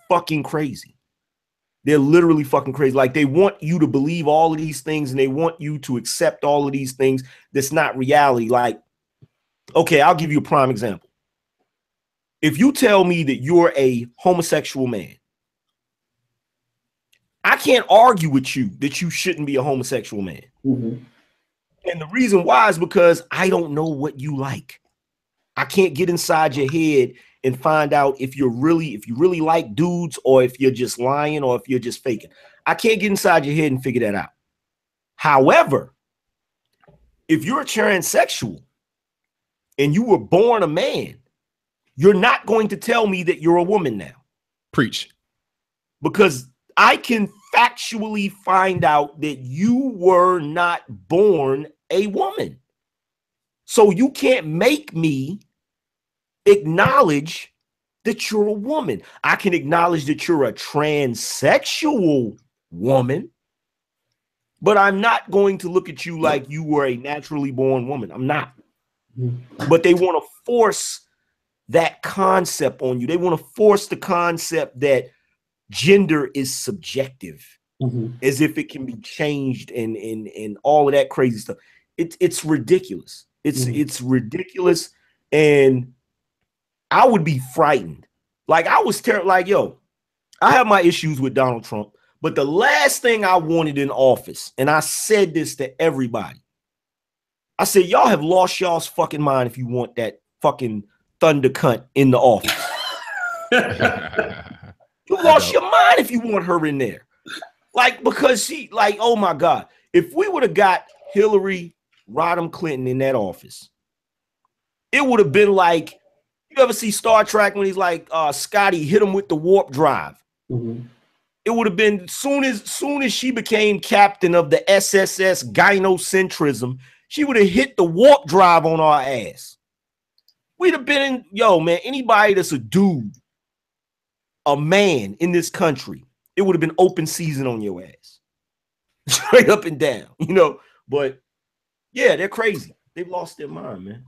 fucking crazy. They're literally fucking crazy. Like they want you to believe all of these things and they want you to accept all of these things. That's not reality. Like, okay, I'll give you a prime example. If you tell me that you're a homosexual man, I can't argue with you that you shouldn't be a homosexual man. Mm-hmm. And the reason why is because I don't know what you like. I can't get inside your head and find out if you really like dudes or if you're just lying or if you're just faking. I can't get inside your head and figure that out. However, if you're a transsexual and you were born a man, you're not going to tell me that you're a woman now. Preach. Because I can factually find out that you were not born a woman. So you can't make me acknowledge that you're a woman. I can acknowledge that you're a transsexual woman, but I'm not going to look at you like you were a naturally born woman. I'm not. But they want to force that concept on you. They want to force the concept that gender is subjective, as if it can be changed and all of that crazy stuff. It's ridiculous. It's ridiculous. And I would be frightened. Like I was terrible. Like, yo, I have my issues with Donald Trump, but the last thing I wanted in office, and I said this to everybody, I said, y'all have lost y'all's fucking mind if you want that fucking thunder cunt in the office. You lost your mind if you want her in there. Like, because she, like, oh my God, if we would have got Hillary Rodham Clinton in that office, it would have been like, you ever see Star Trek when he's like, Scotty hit him with the warp drive? It would have been soon as she became captain of the SSS gynocentrism, she would have hit the warp drive on our ass. We'd have been in, yo, man, anybody that's a dude, a man in this country, it would have been open season on your ass. Straight up and down, you know. But yeah, they're crazy. They've lost their mind, man.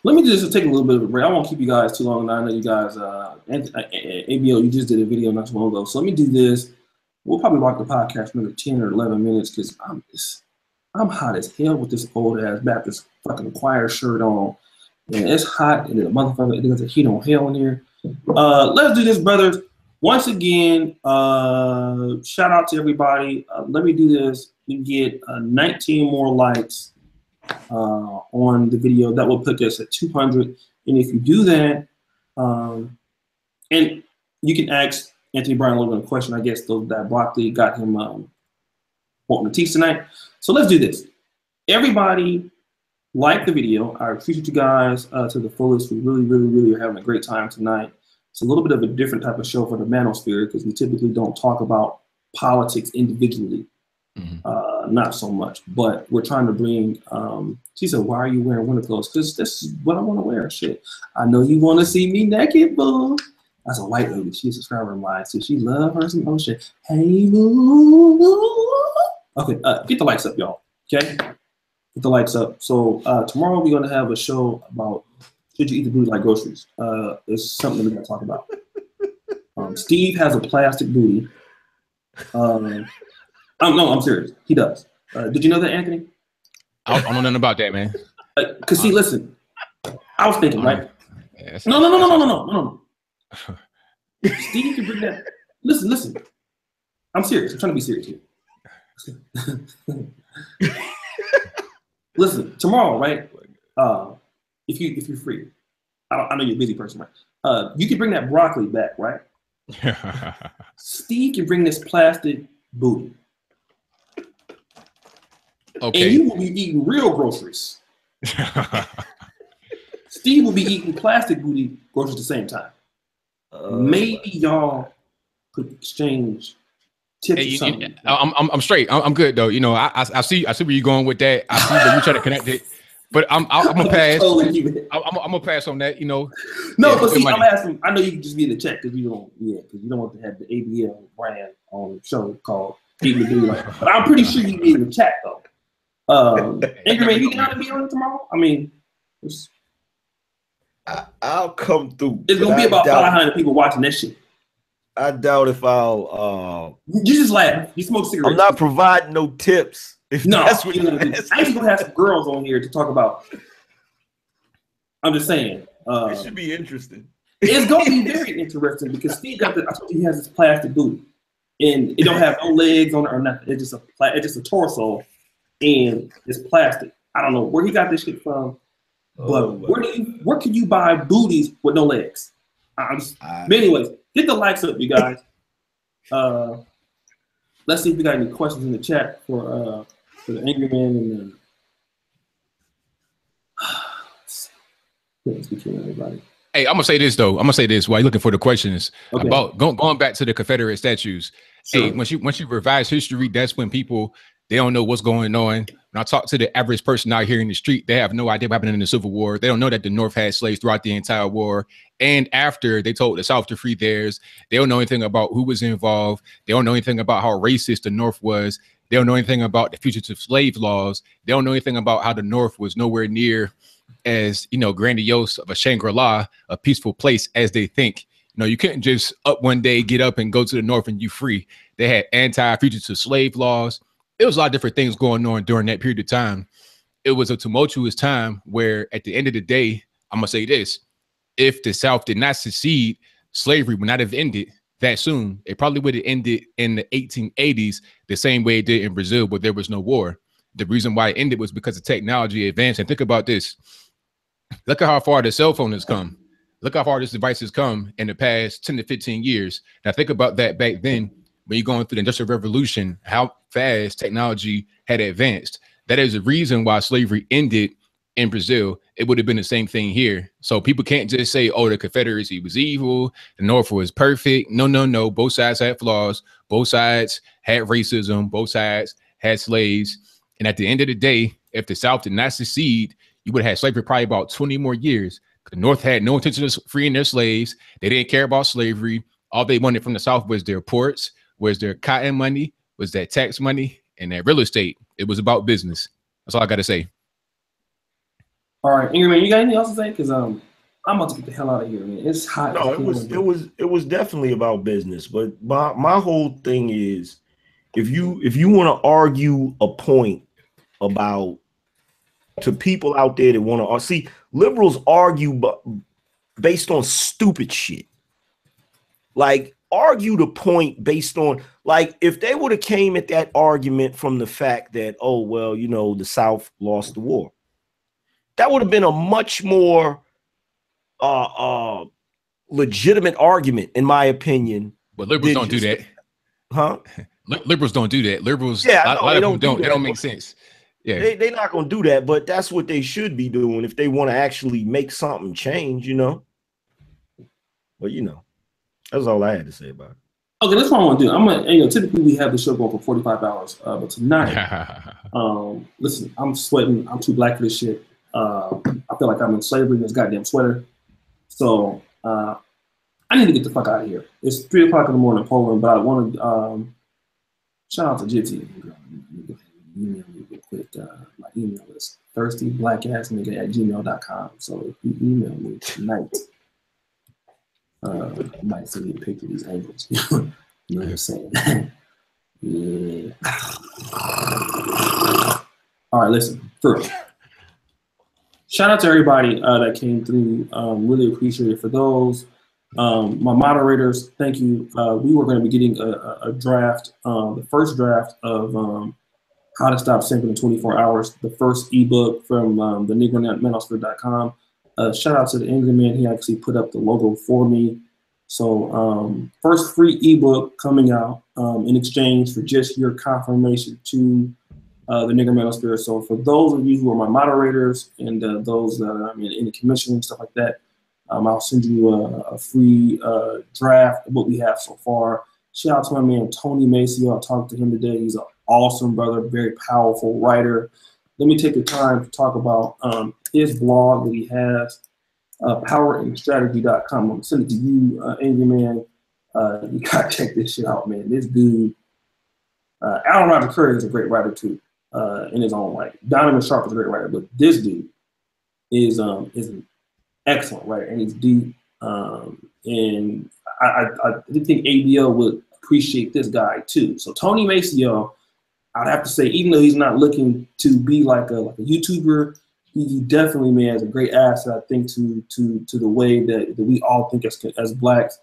Let me just take a little bit of a break. I won't keep you guys too long. I know you guys, ABO, you just did a video not too long ago. So let me do this. We'll probably rock the podcast for another 10 or 11 minutes because I'm hot as hell with this old ass Baptist fucking choir shirt on. And it's hot, and the motherfucker, there's a heat on hell in here. Let's do this, brothers. Once again, shout out to everybody. Let me do this. We get 19 more likes on the video. That will put us at 200. And if you do that, and you can ask Anthony Brown a little bit of a question. I guess that broccoli got him wanting to teach tonight. So let's do this. Everybody like the video. I appreciate you guys to the fullest. We really are having a great time tonight. It's a little bit of a different type of show for the manosphere because we typically don't talk about politics individually. Not so much, but we're trying to bring, she said, why are you wearing winter clothes? Because this is what I want to wear. Shit. I know you want to see me naked, boo. That's a white lady. She's a subscriber of mine. So she love her some old shit. Hey, boo. Okay, get the likes up, y'all. Okay? Get the likes up. So tomorrow we're going to have a show about should you eat the booty like groceries? It's something we're going to talk about. Steve has a plastic booty. No, I'm serious. He does. Did you know that, Anthony? I don't know nothing about that, man. Because see, listen, I was thinking, right? Yeah, no. Steve can bring that. Listen. I'm serious. I'm trying to be serious here. Listen, tomorrow, right? If you're free, I know you're a busy person, right? You can bring that broccoli back, right? Steve can bring this plastic booty. Okay. And you will be eating real groceries. Steve will be eating plastic booty groceries at the same time. Maybe y'all could exchange tips or something. I'm straight. I'm good though. You know, I see where you're going with that. I see that you try to connect it. But I'm gonna pass. Totally I'm gonna pass on that. You know. No, Yeah, but see, money. I'm asking. I know you can just be in the chat because you don't want to have the ABL brand on the show called Keep It Doing. But I'm pretty sure you be in the chat though. Angry Man, you gotta be on it tomorrow. I mean, I'll come through. It's gonna be about 500 people watching that shit. I doubt if I'll. You just laugh. You smoke cigarettes. I'm not providing no tips. No, that's what you're gonna do. I ain't gonna have some girls on here to talk about. I'm just saying. It should be interesting. It's gonna be very interesting because Steve got I told you he has this plastic booty, and it don't have no legs on it or nothing. It's just a torso, and it's plastic. I don't know where he got this shit from, but where can you buy booties with no legs? But anyways, get the likes up, you guys. Let's see if we got any questions in the chat for the Angry Man and let's be killing everybody. Hey, I'm gonna say this though. I'm gonna say this while you're looking for the questions about going back to the Confederate statues. Sure. Hey, once you revise history, that's when people they don't know what's going on. When I talk to the average person out here in the street, they have no idea what happened in the Civil War. They don't know that the North had slaves throughout the entire war. And after they told the South to free theirs, they don't know anything about who was involved. They don't know anything about how racist the North was. They don't know anything about the fugitive slave laws. They don't know anything about how the North was nowhere near as, grandiose of a Shangri-La, a peaceful place as they think. You couldn't just up one day, get up and go to the North and you free. They had anti-fugitive slave laws. It was a lot of different things going on during that period of time. It was a tumultuous time where at the end of the day, I'm going to say this, if the South did not secede, slavery would not have ended that soon. It probably would have ended in the 1880s the same way it did in Brazil, but there was no war. The reason why it ended was because the technology advanced. And think about this. Look at how far the cell phone has come. Look how far this device has come in the past 10 to 15 years. Now think about that back then when you're going through the Industrial Revolution, how fast technology had advanced. That is the reason why slavery ended in Brazil. It would have been the same thing here. So people can't just say, oh, the Confederacy was evil, the North was perfect. No. Both sides had flaws. Both sides had racism. Both sides had slaves. And at the end of the day, if the South did not secede, you would have had slavery probably about 20 more years. The North had no intention of freeing their slaves. They didn't care about slavery. All they wanted from the South was their ports, was their cotton money, was that tax money, and that real estate. It was about business. That's all I got to say. All right, Angry Man, you got anything else to say? Because I'm about to get the hell out of here, man. It's hot. No, it was definitely about business. But my whole thing is, if you want to argue a point about to people out there that want to see, liberals argue based on stupid shit. Like, argue the point based on, like, if they would have came at that argument from the fact that, oh, well, the South lost the war, that would have been a much more legitimate argument, in my opinion. But liberals don't do that. Huh? Liberals don't do that. Liberals, yeah, a lot of them don't. They don't make sense. Yeah, they're not gonna do that, but that's what they should be doing if they want to actually make something change, But that's all I had to say about it. Okay, that's what I want to do. I'm gonna, typically we have the show going for 45 hours, but tonight, listen, I'm sweating. I'm too black for this shit. I feel like I'm in slavery in this goddamn sweater. So I need to get the fuck out of here. It's 3 o'clock in the morning in Poland, but I want to shout out to Jitty. Email me real quick. My email is thirstyblackAssNigga@gmail.com. So if you email me tonight, I might send you a picture of these angles. You know what I'm saying? Yeah. All right, listen. First, shout out to everybody that came through. Really appreciate it. For those, my moderators, thank you. We were going to be getting a draft, the first draft of How to Stop Simping in 24 Hours, the first ebook from the NegroManosphere.com. Shout out to the Angry Man. He actually put up the logo for me. So first free ebook coming out in exchange for just your confirmation to the Negro Manosphere. So for those of you who are my moderators and those that are in the commission and stuff like that, I'll send you a free draft of what we have so far. Shout out to my man Tony Maceo. I talked to him today. He's an awesome brother, very powerful writer. let me take the time to talk about his blog that he has, powerandstrategy.com. I'm going to send it to you, Angry Man. You got to check this shit out, man. This dude, Alan Roger Curry is a great writer, too, in his own right. Donovan Sharp is a great writer, but this dude is an excellent writer, and he's deep. And I think ABL would appreciate this guy, too. So Tony Maceo, I'd have to say, even though he's not looking to be like a YouTuber, he definitely, man, is a great asset, I think, to the way that we all think as blacks.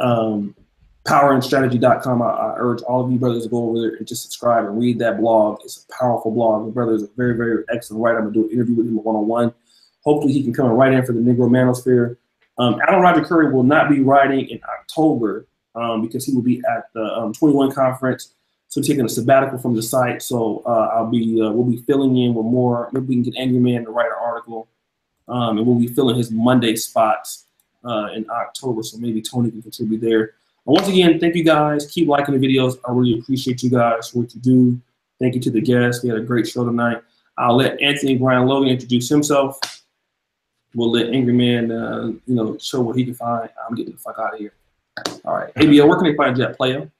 Powerandstrategy.com. I urge all of you brothers to go over there and just subscribe and read that blog. It's a powerful blog. The brother is a very, very excellent writer. I'm gonna do an interview with him one-on-one. Hopefully, he can come and write in for the Negro Manosphere. Alan Roger Curry will not be writing in October because he will be at the 21 conference. So taking a sabbatical from the site. So we'll be filling in with more. Maybe we can get Angry Man to write an article, and we'll be filling his Monday spots in October. So maybe Tony can contribute there. And once again, thank you guys. Keep liking the videos. I really appreciate you guys for what you do. Thank you to the guests. We had a great show tonight. I'll let Anthony Brian Logan introduce himself. We'll let Angry Man, show what he can find. I'm getting the fuck out of here. All right, ABL, where can they find you at, player?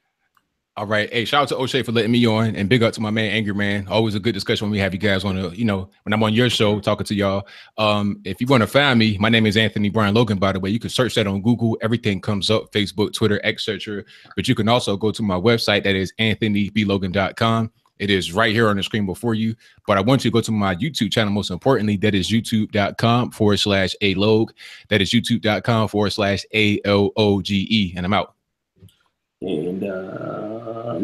All right. Hey, shout out to O'Shea for letting me on, and big up to my man, Angry Man. Always a good discussion when we have you guys on when I'm on your show talking to y'all. If you want to find me, my name is Anthony Brian Logan, by the way. You can search that on Google. Everything comes up, Facebook, Twitter, etc. But you can also go to my website. That is anthonyblogan.com. It is right here on the screen before you. But I want you to go to my YouTube channel, most importantly. That is youtube.com/alog. That is youtube.com/ALOGE. And I'm out. And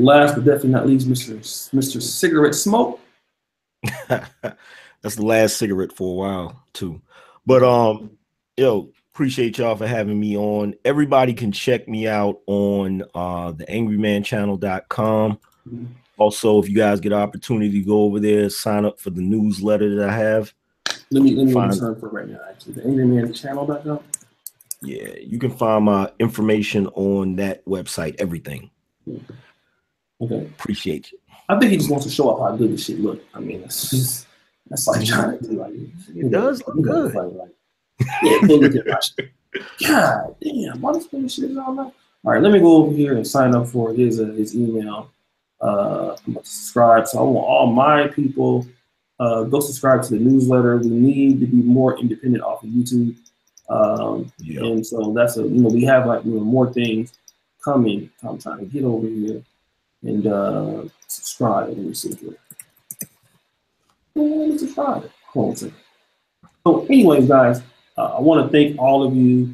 last but definitely not least, Mr. Cigarette Smoke. That's the last cigarette for a while too. But appreciate y'all for having me on. Everybody can check me out on the angrymanchannel.com. Mm-hmm. Also, if you guys get an opportunity to go over there, sign up for the newsletter that I have. Let me sign for right now, actually. The angrymanchannel.com. Yeah, you can find my information on that website, everything. Okay. Appreciate you. I think he just wants to show off how good this shit look. I mean, that's like trying to do. Like, it does look good. God damn, why this shit is all that? All right, let me go over here and sign up for his email. I'm going to subscribe. So I want all my people go subscribe to the newsletter. We need to be more independent off of YouTube. And so that's we have more things coming. I'm trying to get over here and subscribe. Let me see here. Let me subscribe. Hold on a second. So anyways, guys, I want to thank all of you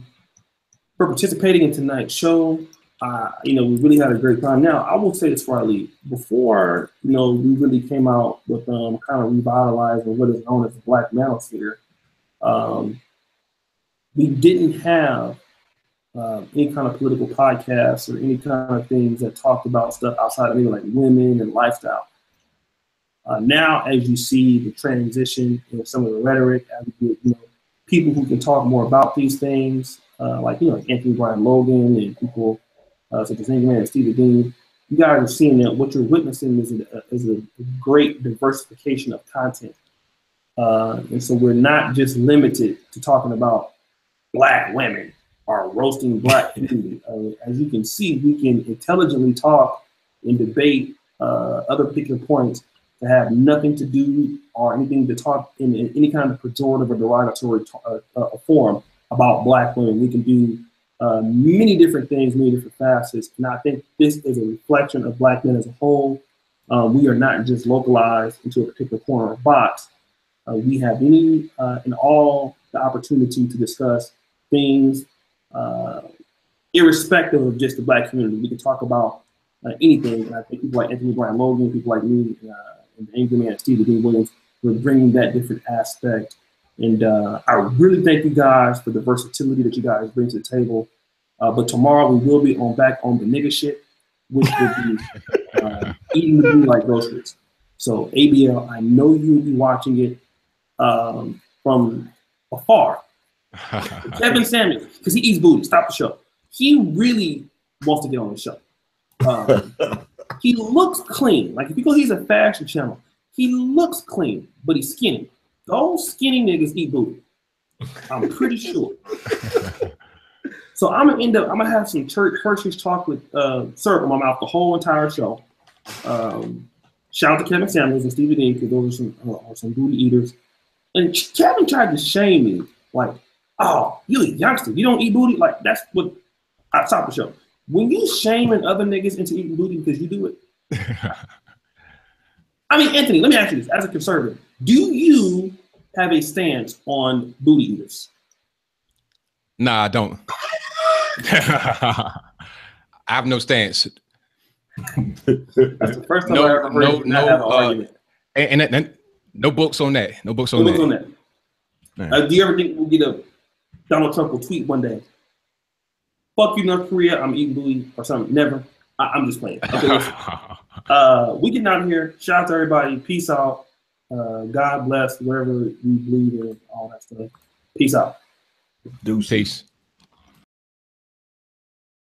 for participating in tonight's show. We really had a great time. Now, I will say this before I leave. Before, we really came out with kind of revitalizing what is known as the Black Manosphere, we didn't have any kind of political podcasts or any kind of things that talked about stuff outside of maybe like women and lifestyle. Now, as you see the transition in some of the rhetoric, as we get, people who can talk more about these things, like Anthony Brian Logan and people such as Angry Man and Stevie Dean, you guys are seeing that what you're witnessing is a great diversification of content. And so we're not just limited to talking about Black women or roasting Black community. As you can see, we can intelligently talk and debate other particular points that have nothing to do or anything to talk in any kind of pejorative or derogatory form about Black women. We can do many different things, many different facets. And I think this is a reflection of Black men as a whole. We are not just localized into a particular corner or box. We have any and all the opportunity to discuss things irrespective of just the Black community. We can talk about anything. And I think people like Anthony Brian Logan, people like me, and Angry Man and Stevie D. Williams, we're bringing that different aspect. And I really thank you guys for the versatility that you guys bring to the table. But tomorrow we will be back on the nigga shit, which will be eating the booty like groceries. So ABL, I know you'll be watching it from afar. Kevin Samuels, because he eats booty. Stop the show. He really wants to get on the show. He looks clean. Like if you go, he's a fashion channel. He looks clean, but he's skinny. Those skinny niggas eat booty. I'm pretty sure. So I'm gonna have some Hershey's chocolate syrup in my mouth the whole entire show. Shout out to Kevin Samuels and Stevie D, because those are some booty eaters. And Kevin tried to shame me, like, oh, you a youngster, you don't eat booty? Like, that's what I stopped the show. When you shaming other niggas into eating booty because you do it. I mean, Anthony, let me ask you this, as a conservative, do you have a stance on booty eaters? Nah, I don't. I have no stance. That's the first time I ever heard you have an argument. And no books on that. No books on that. Do you ever think we'll get Donald Trump will tweet one day, fuck you, North Korea, I'm eating booty or something? Never. I'm just playing. Okay, we getting out of here. Shout out to everybody. Peace out. God bless wherever you believe in, all that stuff. Peace out. Deuce. Peace.